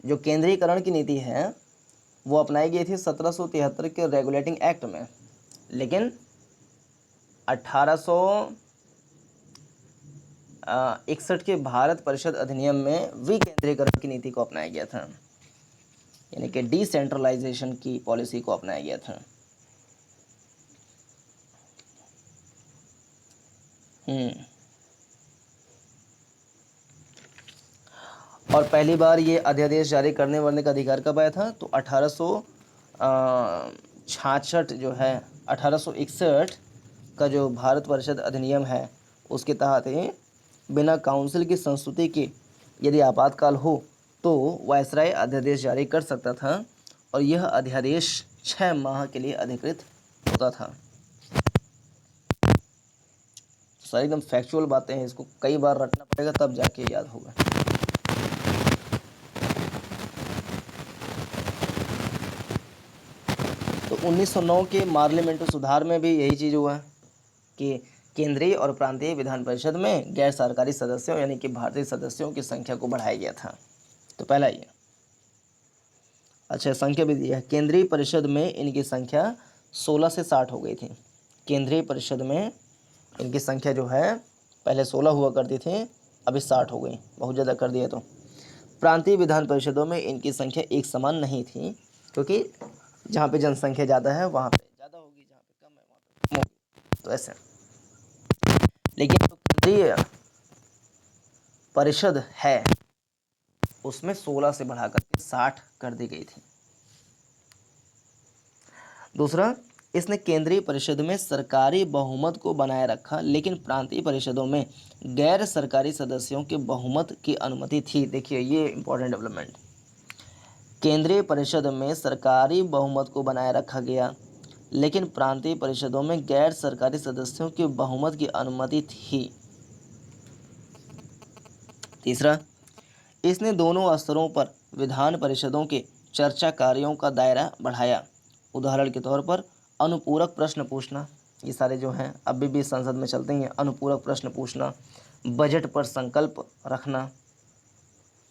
जो केंद्रीकरण की नीति है वो अपनाई गई थी 1773 के रेगुलेटिंग एक्ट में, लेकिन 1800 61 के भारत परिषद अधिनियम में विकेंद्रीकरण की नीति को अपनाया गया था, यानी कि डिसेंट्रलाइजेशन की पॉलिसी को अपनाया गया था। और पहली बार ये अध्यादेश जारी करने वाले का अधिकार कब आया था? तो 1866 जो है, 1861 का जो भारत परिषद अधिनियम है उसके तहत ही बिना काउंसिल की संस्तुति के यदि आपातकाल हो तो वायसराय अध्यादेश जारी कर सकता था, और यह अध्यादेश 6 माह के लिए अधिकृत होता था। सारी एकदम फैक्चुअल बातें हैं, इसको कई बार रटना पड़ेगा तब जाके याद होगा। तो 1909 के पार्लियामेंट्री सुधार में भी यही चीज़ हुआ कि केंद्रीय और प्रांतीय विधान परिषद में गैर सरकारी सदस्यों यानी कि भारतीय सदस्यों की संख्या को बढ़ाया गया था। तो पहला ये। अच्छा, संख्या भी दी है। केंद्रीय परिषद में इनकी संख्या 16 से 60 हो गई थी। केंद्रीय परिषद में इनकी संख्या जो है पहले 16 हुआ करती थी, अभी 60 हो गई, बहुत ज़्यादा कर दिया। तो प्रांतीय विधान परिषदों में इनकी संख्या एक समान नहीं थी, क्योंकि जहाँ पे जनसंख्या ज़्यादा है वहाँ पे ज़्यादा होगी, जहाँ पे कम है वहाँ पे कम होगी, तो ऐसे। लेकिन जो केंद्रीय परिषद है उसमें 16 से बढ़ाकर 60 कर दी गई थी। दूसरा, इसने केंद्रीय परिषद में सरकारी बहुमत को बनाए रखा, लेकिन प्रांतीय परिषदों में गैर सरकारी सदस्यों के बहुमत की अनुमति थी। देखिए ये इंपॉर्टेंट डेवलपमेंट। केंद्रीय परिषद में सरकारी बहुमत को बनाए रखा गया, लेकिन प्रांतीय परिषदों में गैर सरकारी सदस्यों के बहुमत की अनुमति थी। तीसरा, इसने दोनों स्तरों पर विधान परिषदों के चर्चा कार्यों का दायरा बढ़ाया। उदाहरण के तौर पर अनुपूरक प्रश्न पूछना, ये सारे जो हैं अभी भी संसद में चलते हैं, अनुपूरक प्रश्न पूछना, बजट पर संकल्प रखना,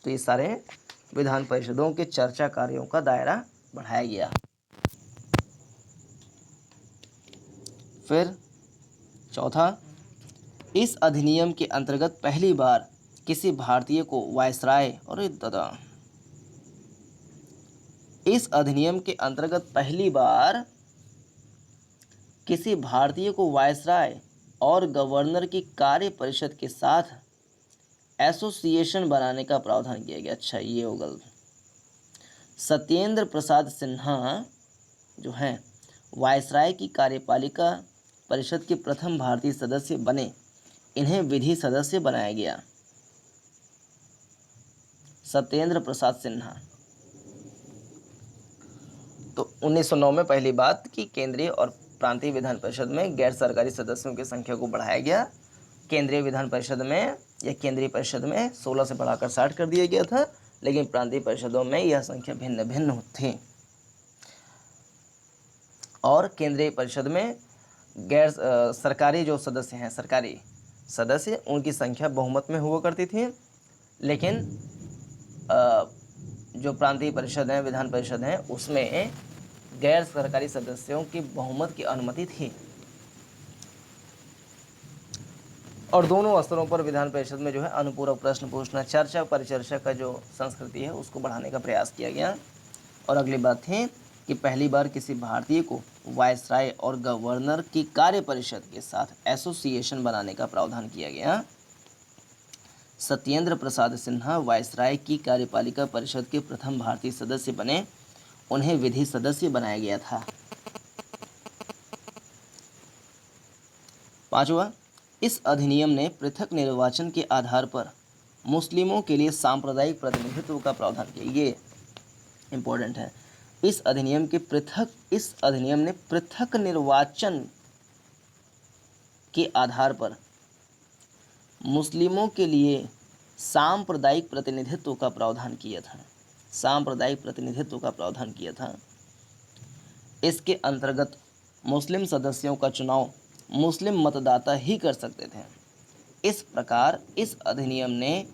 तो ये सारे विधान परिषदों के चर्चा कार्यों का दायरा बढ़ाया गया। फिर चौथा, इस अधिनियम के अंतर्गत पहली बार किसी भारतीय को वायसराय और इस अधिनियम के अंतर्गत पहली बार किसी भारतीय को वायसराय और गवर्नर की कार्य परिषद के साथ एसोसिएशन बनाने का प्रावधान किया गया। अच्छा, ये होगा। सत्येंद्र प्रसाद सिन्हा जो हैं वायसराय की कार्यपालिका परिषद के प्रथम भारतीय सदस्य बने, इन्हें विधि सदस्य बनाया गया। सत्येंद्र प्रसाद सिन्हा। तो 1909 में पहली बात कि केंद्रीय और प्रांतीय विधान परिषद में गैर सरकारी सदस्यों की संख्या को बढ़ाया गया। केंद्रीय विधान परिषद में या केंद्रीय परिषद में 16 से बढ़ाकर 60 कर दिया गया था, लेकिन प्रांतीय परिषदों में यह संख्या भिन्न भिन्न थी। और केंद्रीय परिषद में गैर सरकारी जो सदस्य हैं, सरकारी सदस्य, उनकी संख्या बहुमत में हुआ करती थी, लेकिन जो प्रांतीय परिषद है, विधान परिषद है, उसमें गैर सरकारी सदस्यों की बहुमत की अनुमति थी। और दोनों स्तरों पर विधान परिषद में जो है अनुपूरक प्रश्न पूछना, चर्चा परिचर्चा का जो संस्कृति है उसको बढ़ाने का प्रयास किया गया। और अगली बात थी कि पहली बार किसी भारतीय को वायसराय और गवर्नर की कार्य परिषद के साथ एसोसिएशन बनाने का प्रावधान किया गया। सत्येंद्र प्रसाद सिन्हा वायसराय की कार्यपालिका परिषद के प्रथम भारतीय सदस्य बने, उन्हें विधि सदस्य बनाया गया था। पांचवा, इस अधिनियम ने पृथक निर्वाचन के आधार पर मुस्लिमों के लिए सांप्रदायिक प्रतिनिधित्व का प्रावधान किया। ये इंपॉर्टेंट है। इस अधिनियम ने पृथक निर्वाचन के आधार पर मुस्लिमों के लिए सांप्रदायिक प्रतिनिधित्व का प्रावधान किया था। सांप्रदायिक प्रतिनिधित्व का प्रावधान किया था। इसके अंतर्गत मुस्लिम सदस्यों का चुनाव मुस्लिम मतदाता ही कर सकते थे। इस प्रकार इस अधिनियम ने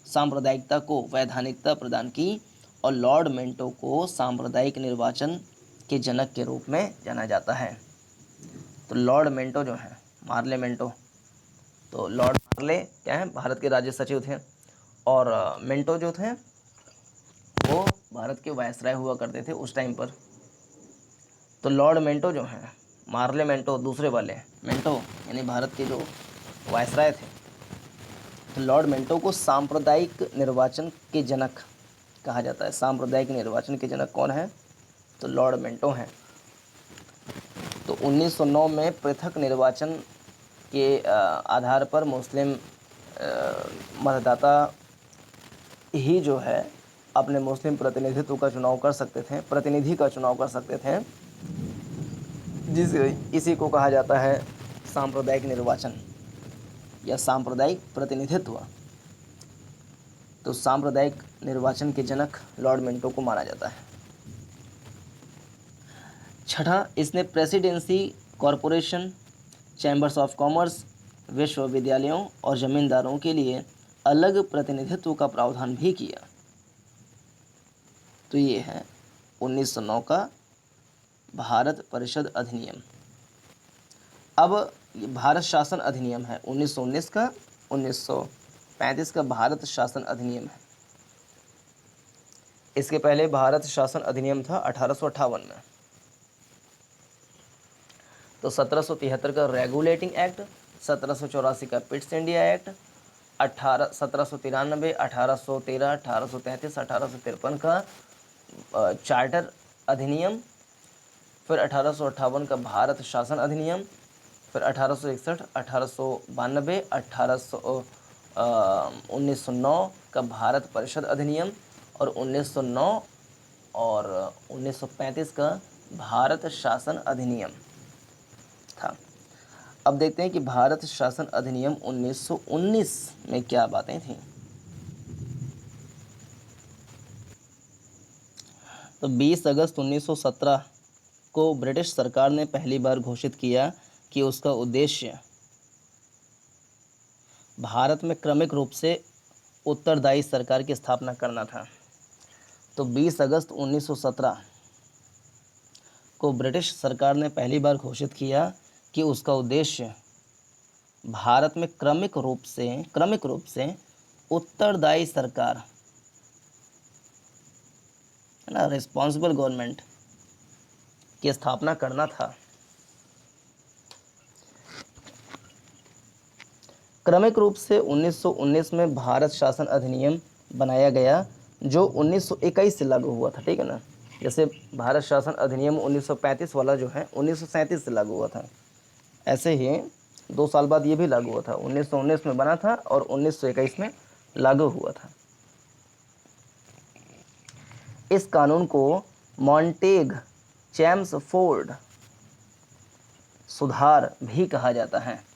सांप्रदायिकता को वैधानिकता प्रदान की, और लॉर्ड मिंटो को सांप्रदायिक निर्वाचन के जनक के रूप में जाना जाता है। तो लॉर्ड मिंटो जो है, मार्ले मिंटो, तो लॉर्ड मार्ले क्या है, भारत के राज्य सचिव थे, और मिंटो जो थे वो भारत के वायसराय हुआ करते थे उस टाइम पर। तो लॉर्ड मिंटो जो हैं, मार्ले मिंटो दूसरे वाले, मिंटो यानी भारत के जो वायसराय थे, तो लॉर्ड मिंटो को सांप्रदायिक निर्वाचन के जनक कहा जाता है। सांप्रदायिक निर्वाचन के जनक कौन है, तो लॉर्ड मिंटो हैं। तो 1909 में पृथक निर्वाचन के आधार पर मुस्लिम मतदाता ही जो है अपने मुस्लिम प्रतिनिधित्व का चुनाव कर सकते थे, प्रतिनिधि का चुनाव कर सकते थे, जिस इसी को कहा जाता है सांप्रदायिक निर्वाचन या सांप्रदायिक प्रतिनिधित्व। तो सांप्रदायिक निर्वाचन के जनक लॉर्ड मिंटो को माना जाता है। छठा, इसने presidency, corporation, chambers of commerce, विश्वविद्यालयों और जमींदारों के लिए अलग प्रतिनिधित्व का प्रावधान भी किया। तो ये है 1909 का भारत परिषद अधिनियम। अब ये भारत शासन अधिनियम है 1919 का, 1935 का भारत शासन अधिनियम है। इसके पहले भारत शासन अधिनियम था 1858 में। तो 1773 का रेगुलेटिंग एक्ट, 1784 का पिट्स इंडिया एक्ट, 1793, 1813, 1833, 1853 का चार्टर अधिनियम, फिर 1858 का भारत शासन अधिनियम, फिर 1861, 1892, 1909 का भारत परिषद अधिनियम, और 1909 और 1935 का भारत शासन अधिनियम था। अब देखते हैं कि भारत शासन अधिनियम 1919 में क्या बातें थीं। तो 20 अगस्त 1917 को ब्रिटिश सरकार ने पहली बार घोषित किया कि उसका उद्देश्य भारत में क्रमिक रूप से उत्तरदायी सरकार की स्थापना करना था। तो 20 अगस्त 1917 को ब्रिटिश सरकार ने पहली बार घोषित किया कि उसका उद्देश्य भारत में क्रमिक रूप से उत्तरदायी सरकार, है ना, रिस्पॉन्सिबल गवर्नमेंट की स्थापना करना था। क्रमिक रूप से 1919 में भारत शासन अधिनियम बनाया गया जो 1921 से लागू हुआ था, ठीक है ना। जैसे भारत शासन अधिनियम 1935 वाला जो है 1937 से लागू हुआ था, ऐसे ही 2 साल बाद ये भी लागू हुआ था। 1919 में बना था और 1921 में लागू हुआ था। इस कानून को मॉन्टेग चैम्सफोर्ड सुधार भी कहा जाता है।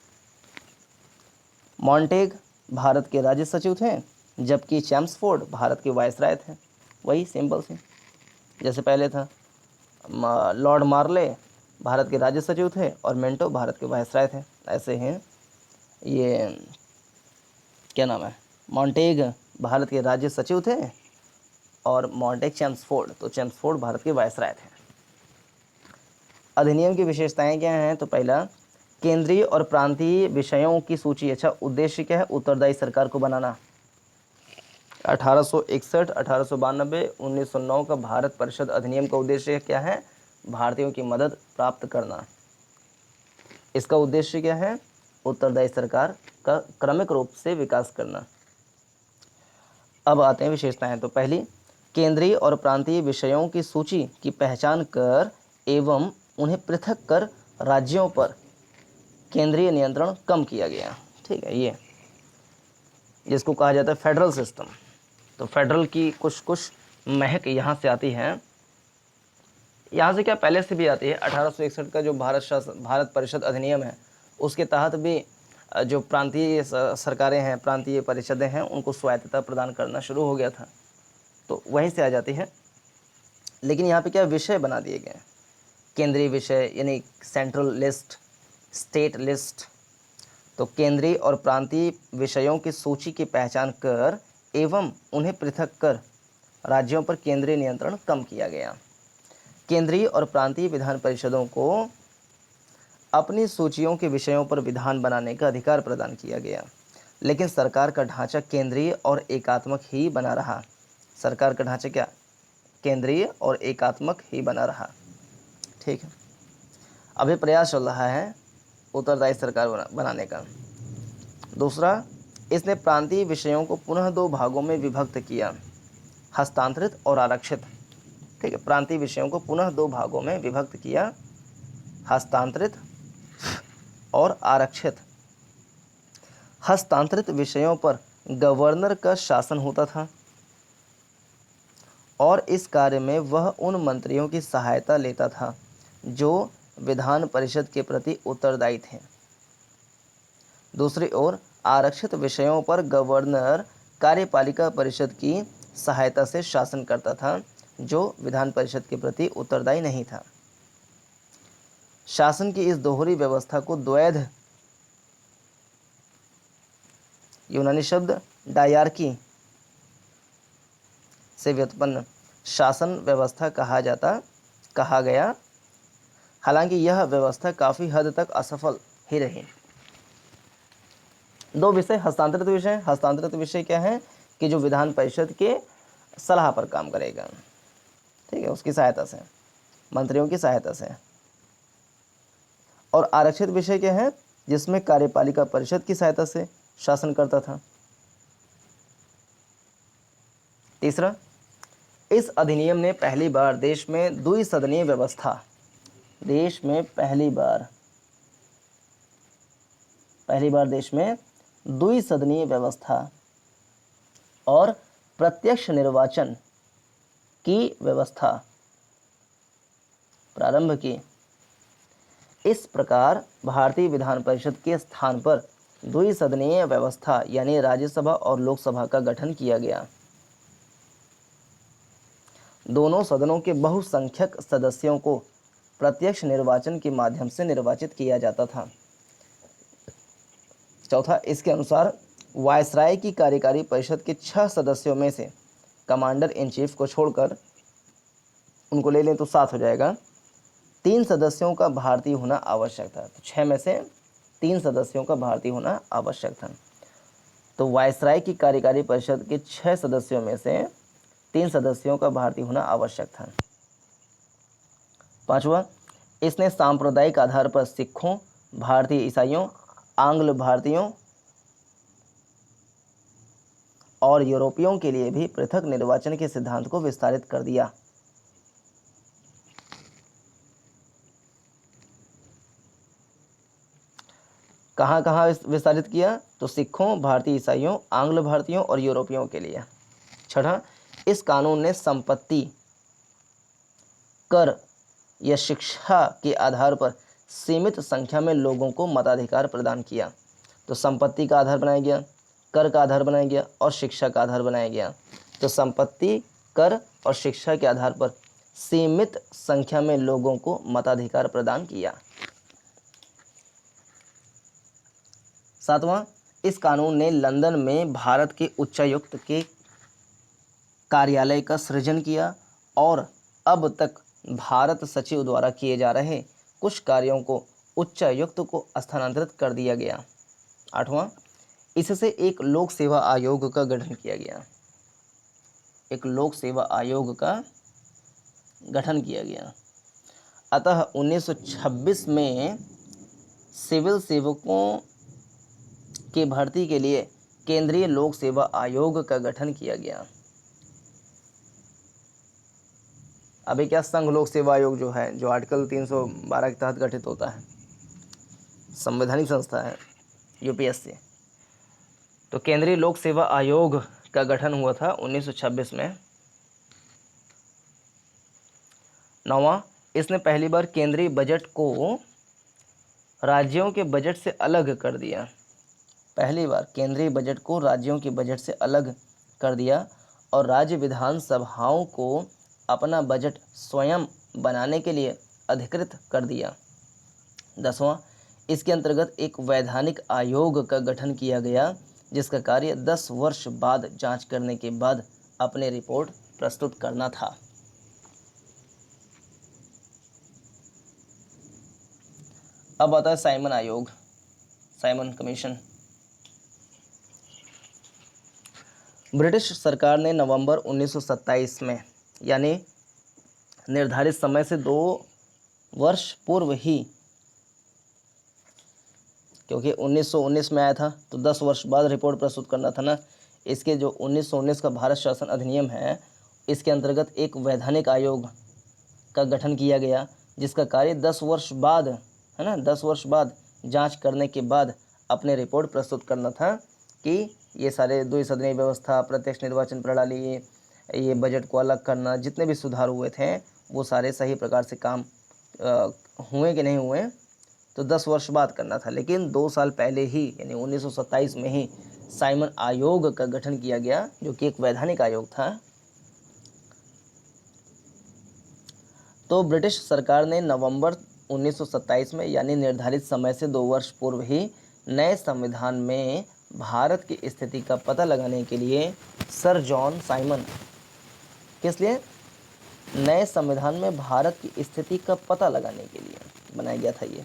मॉन्टेग भारत के राज्य सचिव थे, जबकि चैम्सफोर्ड भारत के वायसराय थे। वही सिंपल सी जैसे पहले था। लॉर्ड मार्ले भारत के राज्य सचिव थे और मिंटो भारत के वायसराय थे। ऐसे हैं ये क्या नाम है, मॉन्टेग भारत के राज्य सचिव थे और मॉन्टेग चैम्सफोर्ड, तो चैम्सफोर्ड भारत के वायसराय थे। अधिनियम की विशेषताएं क्या हैं, तो पहला, केंद्रीय और प्रांतीय विषयों की सूची। अच्छा, उद्देश्य क्या है, उत्तरदायी सरकार को बनाना। 1861, 1892, 1909 का भारत परिषद अधिनियम का उद्देश्य क्या है, भारतीयों की मदद प्राप्त करना। इसका उद्देश्य क्या है, उत्तरदायी सरकार का क्रमिक रूप से विकास करना। अब आते हैं विशेषताएं। तो पहली, केंद्रीय और प्रांतीय विषयों की सूची की पहचान कर एवं उन्हें पृथक कर राज्यों पर केंद्रीय नियंत्रण कम किया गया। ठीक है, ये जिसको कहा जाता है फेडरल सिस्टम। तो फेडरल की कुछ महक यहाँ से आती है। यहाँ से क्या, पहले से भी आती है। 1861 का जो भारत परिषद अधिनियम है, उसके तहत भी जो प्रांतीय सरकारें हैं, प्रांतीय परिषदें हैं, उनको स्वायत्तता प्रदान करना शुरू हो गया था, तो वहीं से आ जाती है। लेकिन यहाँ पे क्या विषय बना दिए गए, केंद्रीय विषय यानी सेंट्रल लिस्ट, स्टेट लिस्ट। तो केंद्रीय और प्रांतीय विषयों की सूची की पहचान कर एवं उन्हें पृथक कर राज्यों पर केंद्रीय नियंत्रण कम किया गया। केंद्रीय और प्रांतीय विधान परिषदों को अपनी सूचियों के विषयों पर विधान बनाने का अधिकार प्रदान किया गया, लेकिन सरकार का ढांचा केंद्रीय और एकात्मक ही बना रहा। सरकार का ढांचा क्या? केंद्रीय और एकात्मक ही बना रहा। ठीक है, अभी प्रयास चल रहा है उत्तरदायी सरकार बनाने का। दूसरा, इसने प्रांतीय विषयों को पुनः दो भागों में विभक्त किया, हस्तांतरित और आरक्षित। ठीक है, प्रांतीय विषयों को पुनः दो भागों में विभक्त किया, हस्तांतरित और आरक्षित। हस्तांतरित विषयों पर गवर्नर का शासन होता था और इस कार्य में वह उन मंत्रियों की सहायता लेता था जो विधान परिषद के प्रति उत्तरदायी थे। दूसरी ओर आरक्षित विषयों पर गवर्नर कार्यपालिका परिषद की सहायता से शासन करता था जो विधान परिषद के प्रति उत्तरदायी नहीं था। शासन की इस दोहरी व्यवस्था को द्वैध, यूनानी शब्द डायार्की से व्युत्पन्न शासन व्यवस्था कहा गया। हालांकि यह व्यवस्था काफी हद तक असफल ही रही। दो विषय हस्तांतरित विषय। हस्तांतरित विषय क्या है कि जो विधान परिषद के सलाह पर काम करेगा, ठीक है, उसकी सहायता से, मंत्रियों की सहायता से। और आरक्षित विषय क्या है? जिसमें कार्यपालिका परिषद की सहायता से शासन करता था। तीसरा, इस अधिनियम ने पहली बार देश में द्विसदनीय व्यवस्था, देश में पहली बार देश में द्विसदनीय व्यवस्था और प्रत्यक्ष निर्वाचन की व्यवस्था प्रारंभ की। इस प्रकार भारतीय विधान परिषद के स्थान पर द्विसदनीय व्यवस्था यानी राज्यसभा और लोकसभा का गठन किया गया। दोनों सदनों के बहुसंख्यक सदस्यों को प्रत्यक्ष निर्वाचन के माध्यम से निर्वाचित किया जाता था। चौथा, इसके अनुसार वायसराय की कार्यकारी परिषद के 6 सदस्यों में से कमांडर इन चीफ को छोड़कर, उनको ले लें तो 7 हो जाएगा, 3 सदस्यों का भारतीय होना आवश्यक था। तो 6 में से 3 सदस्यों का भारतीय होना आवश्यक था। तो वायसराय की कार्यकारी परिषद के 6 सदस्यों में से 3 सदस्यों का भारतीय होना आवश्यक था। पांचवा, इसने सांप्रदायिक आधार पर सिखों, भारतीय ईसाइयों, आंग्ल भारतीयों और यूरोपियों के लिए भी पृथक निर्वाचन के सिद्धांत को विस्तारित कर दिया। कहाँ कहाँ विस्तारित किया? तो सिखों, भारतीय ईसाइयों, आंग्ल भारतीयों और यूरोपियों के लिए। छठा, इस कानून ने संपत्ति, कर या शिक्षा के आधार पर सीमित संख्या में लोगों को मताधिकार प्रदान किया। तो संपत्ति का आधार बनाया गया, कर का आधार बनाया गया और शिक्षा का आधार बनाया गया। तो संपत्ति, कर और शिक्षा के आधार पर सीमित संख्या में लोगों को मताधिकार प्रदान किया। सातवां, इस कानून ने लंदन में भारत के उच्चायुक्त के कार्यालय का सृजन किया और अब तक भारत सचिव द्वारा किए जा रहे कुछ कार्यों को उच्चायुक्त को स्थानांतरित कर दिया गया। आठवां, इससे एक लोक सेवा आयोग का गठन किया गया। एक लोक सेवा आयोग का गठन किया गया। अतः 1926 में सिविल सेवकों की भर्ती के लिए केंद्रीय लोक सेवा आयोग का गठन किया गया। अभी क्या, संघ लोक सेवा आयोग जो है, जो आर्टिकल 312 के तहत गठित होता है, संवैधानिक संस्था है, यूपीएससी। तो केंद्रीय लोक सेवा आयोग का गठन हुआ था 1926 में। नौवां, इसने पहली बार केंद्रीय बजट को राज्यों के बजट से अलग कर दिया। पहली बार केंद्रीय बजट को राज्यों के बजट से अलग कर दिया और राज्य विधानसभाओं को अपना बजट स्वयं बनाने के लिए अधिकृत कर दिया। 10वां, इसके अंतर्गत एक वैधानिक आयोग का गठन किया गया जिसका कार्य 10 वर्ष बाद जांच करने के बाद अपनी रिपोर्ट प्रस्तुत करना था। अब आता है साइमन आयोग, साइमन कमीशन। ब्रिटिश सरकार ने नवंबर 1927 में, यानी निर्धारित समय से 2 वर्ष पूर्व ही, क्योंकि 1919 में आया था तो 10 वर्ष बाद रिपोर्ट प्रस्तुत करना था ना। इसके जो 1919 का भारत शासन अधिनियम है, इसके अंतर्गत एक वैधानिक आयोग का गठन किया गया, जिसका कार्य 10 वर्ष बाद, है ना, 10 वर्ष बाद जांच करने के बाद अपने रिपोर्ट प्रस्तुत करना था कि ये सारे द्विसदनीय व्यवस्था, प्रत्यक्ष निर्वाचन प्रणाली, ये बजट को अलग करना, जितने भी सुधार हुए थे वो सारे सही प्रकार से काम हुए कि नहीं हुए, तो 10 वर्ष बाद करना था। लेकिन 2 साल पहले ही, यानी 1927 में ही साइमन आयोग का गठन किया गया, जो कि एक वैधानिक आयोग था। तो ब्रिटिश सरकार ने नवंबर 1927 में, यानी निर्धारित समय से 2 वर्ष पूर्व ही, नए संविधान में भारत की स्थिति का पता लगाने के लिए सर जॉन साइमन, किस लिए? नए संविधान में भारत की स्थिति का पता लगाने के लिए बनाया गया था। ये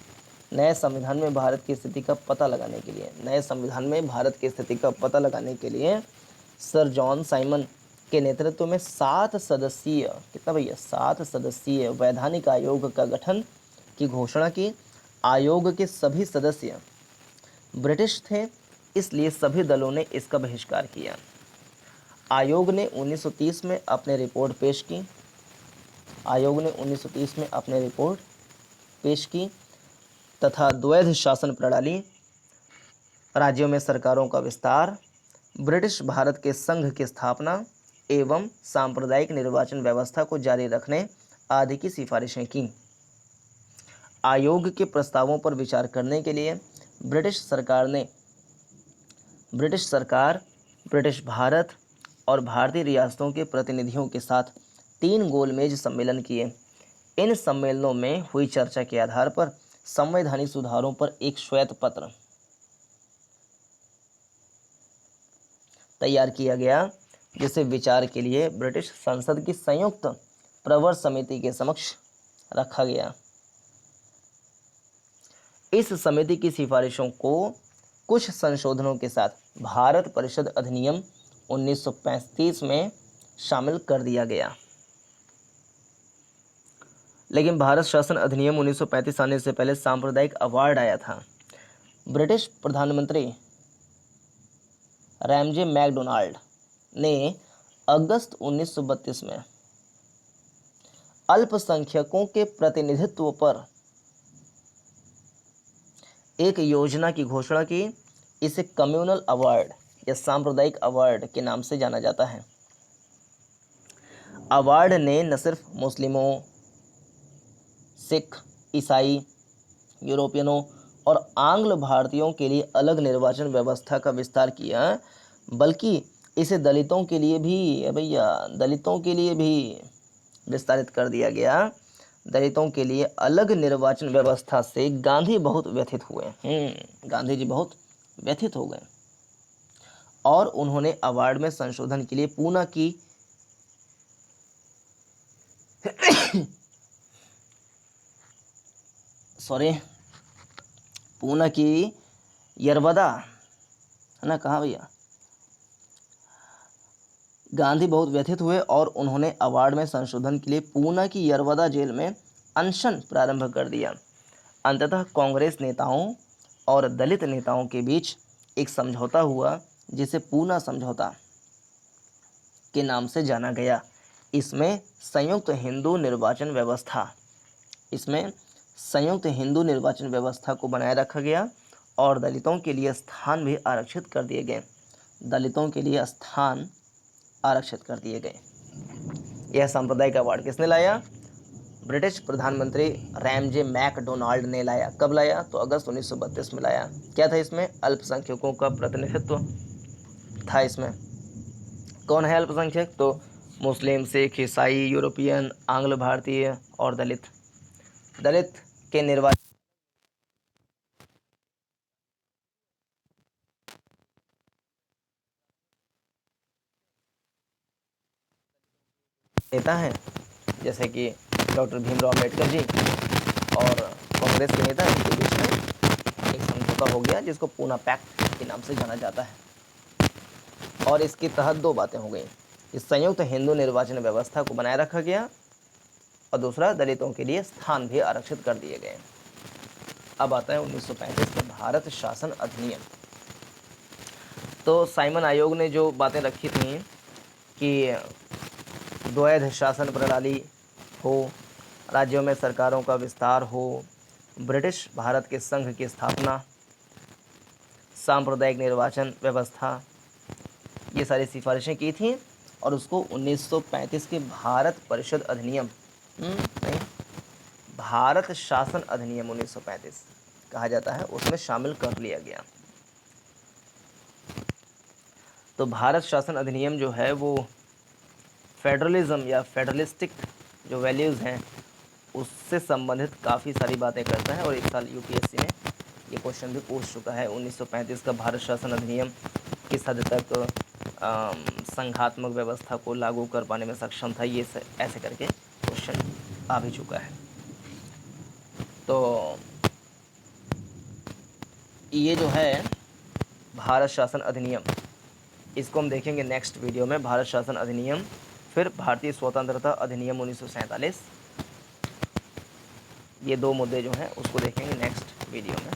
नए संविधान में भारत की स्थिति का पता लगाने के लिए, नए संविधान में भारत की स्थिति का पता लगाने के लिए सर जॉन साइमन के नेतृत्व में 7 सदस्यीय, कितना भैया, 7 सदस्यीय वैधानिक आयोग का गठन की घोषणा की। आयोग के सभी सदस्य ब्रिटिश थे, इसलिए सभी दलों ने इसका बहिष्कार किया। आयोग ने 1930 में अपने रिपोर्ट पेश की। आयोग ने 1930 में अपने रिपोर्ट पेश की तथा द्वैध शासन प्रणाली, राज्यों में सरकारों का विस्तार, ब्रिटिश भारत के संघ की स्थापना एवं सांप्रदायिक निर्वाचन व्यवस्था को जारी रखने आदि की सिफारिशें की। आयोग के प्रस्तावों पर विचार करने के लिए ब्रिटिश सरकार ब्रिटिश भारत और भारतीय रियासतों के प्रतिनिधियों के साथ 3 गोलमेज सम्मेलन किए। इन सम्मेलनों में हुई चर्चा के आधार पर संवैधानिक सुधारों पर एक श्वेत पत्र तैयार किया गया, जिसे विचार के लिए ब्रिटिश संसद की संयुक्त प्रवर समिति के समक्ष रखा गया। इस समिति की सिफारिशों को कुछ संशोधनों के साथ भारत परिषद अधिनियम 1935 में शामिल कर दिया गया। लेकिन भारत शासन अधिनियम 1935 आने से पहले सांप्रदायिक अवार्ड आया था। ब्रिटिश प्रधानमंत्री रैमजे मैकडोनाल्ड ने अगस्त 1932 में अल्पसंख्यकों के प्रतिनिधित्व पर एक योजना की घोषणा की। इसे कम्युनल अवार्ड या सांप्रदायिक अवार्ड के नाम से जाना जाता है। अवार्ड ने न सिर्फ मुस्लिमों, सिख, ईसाई, यूरोपियनों और आंग्ल भारतीयों के लिए अलग निर्वाचन व्यवस्था का विस्तार किया, बल्कि इसे दलितों के लिए भी, भैया दलितों के लिए भी विस्तारित कर दिया गया। दलितों के लिए अलग निर्वाचन व्यवस्था से गांधी बहुत व्यथित हुए। गांधी जी बहुत व्यथित हो गए और उन्होंने अवार्ड में संशोधन के लिए पूना की पूना की यरवदा, है ना, कहाँ भैया, गांधी बहुत व्यथित हुए और उन्होंने अवार्ड में संशोधन के लिए पूना की यरवदा जेल में अनशन प्रारंभ कर दिया। अंततः कांग्रेस नेताओं और दलित नेताओं के बीच एक समझौता हुआ, जिसे पूना समझौता के नाम से जाना गया। इसमें संयुक्त हिंदू निर्वाचन व्यवस्था को बनाए रखा गया और दलितों के लिए स्थान भी आरक्षित कर दिए गए। यह सांप्रदायिक अवार्ड किसने लाया? ब्रिटिश प्रधानमंत्री रैमजे मैकडोनाल्ड ने लाया। कब लाया? तो अगस्त 1932 में लाया। क्या था इसमें? अल्पसंख्यकों का प्रतिनिधित्व था इसमें। कौन है अल्पसंख्यक? तो मुस्लिम, सिख, ईसाई, यूरोपियन, आंग्ल भारतीय और दलित के निर्वाचन नेता हैं, जैसे कि डॉक्टर भीमराव अम्बेडकर जी और कांग्रेस के नेता, इनके बीच में एक समझौता हो गया जिसको पूना पैक्ट के नाम से जाना जाता है। और इसके तहत दो बातें हो गई, इस संयुक्त हिंदू निर्वाचन व्यवस्था को बनाए रखा गया और दूसरा दलितों के लिए स्थान भी आरक्षित कर दिए गए। अब आता है 1935 का भारत शासन अधिनियम। तो साइमन आयोग ने जो बातें रखी थी कि द्वैध शासन प्रणाली हो, राज्यों में सरकारों का विस्तार हो, ब्रिटिश भारत के संघ की स्थापना, सांप्रदायिक निर्वाचन व्यवस्था, ये सारी सिफारिशें की थी और उसको 1935 के भारत परिषद अधिनियम नहीं, भारत शासन अधिनियम 1935 कहा जाता है, उसमें शामिल कर लिया गया। तो भारत शासन अधिनियम जो है वो फेडरलिज्म या फेडरलिस्टिक जो वैल्यूज़ हैं उससे संबंधित काफ़ी सारी बातें करता है और इस साल यूपीएससी ने ये क्वेश्चन भी पूछ चुका है। 1935 का भारत शासन अधिनियम किस हद तक संघात्मक व्यवस्था को लागू कर पाने में सक्षम था, ये ऐसे करके क्वेश्चन आ भी चुका है। तो ये जो है भारत शासन अधिनियम, इसको हम देखेंगे नेक्स्ट वीडियो में, भारत शासन अधिनियम, फिर भारतीय स्वतंत्रता अधिनियम 1947, ये दो मुद्दे जो हैं उसको देखेंगे नेक्स्ट वीडियो में।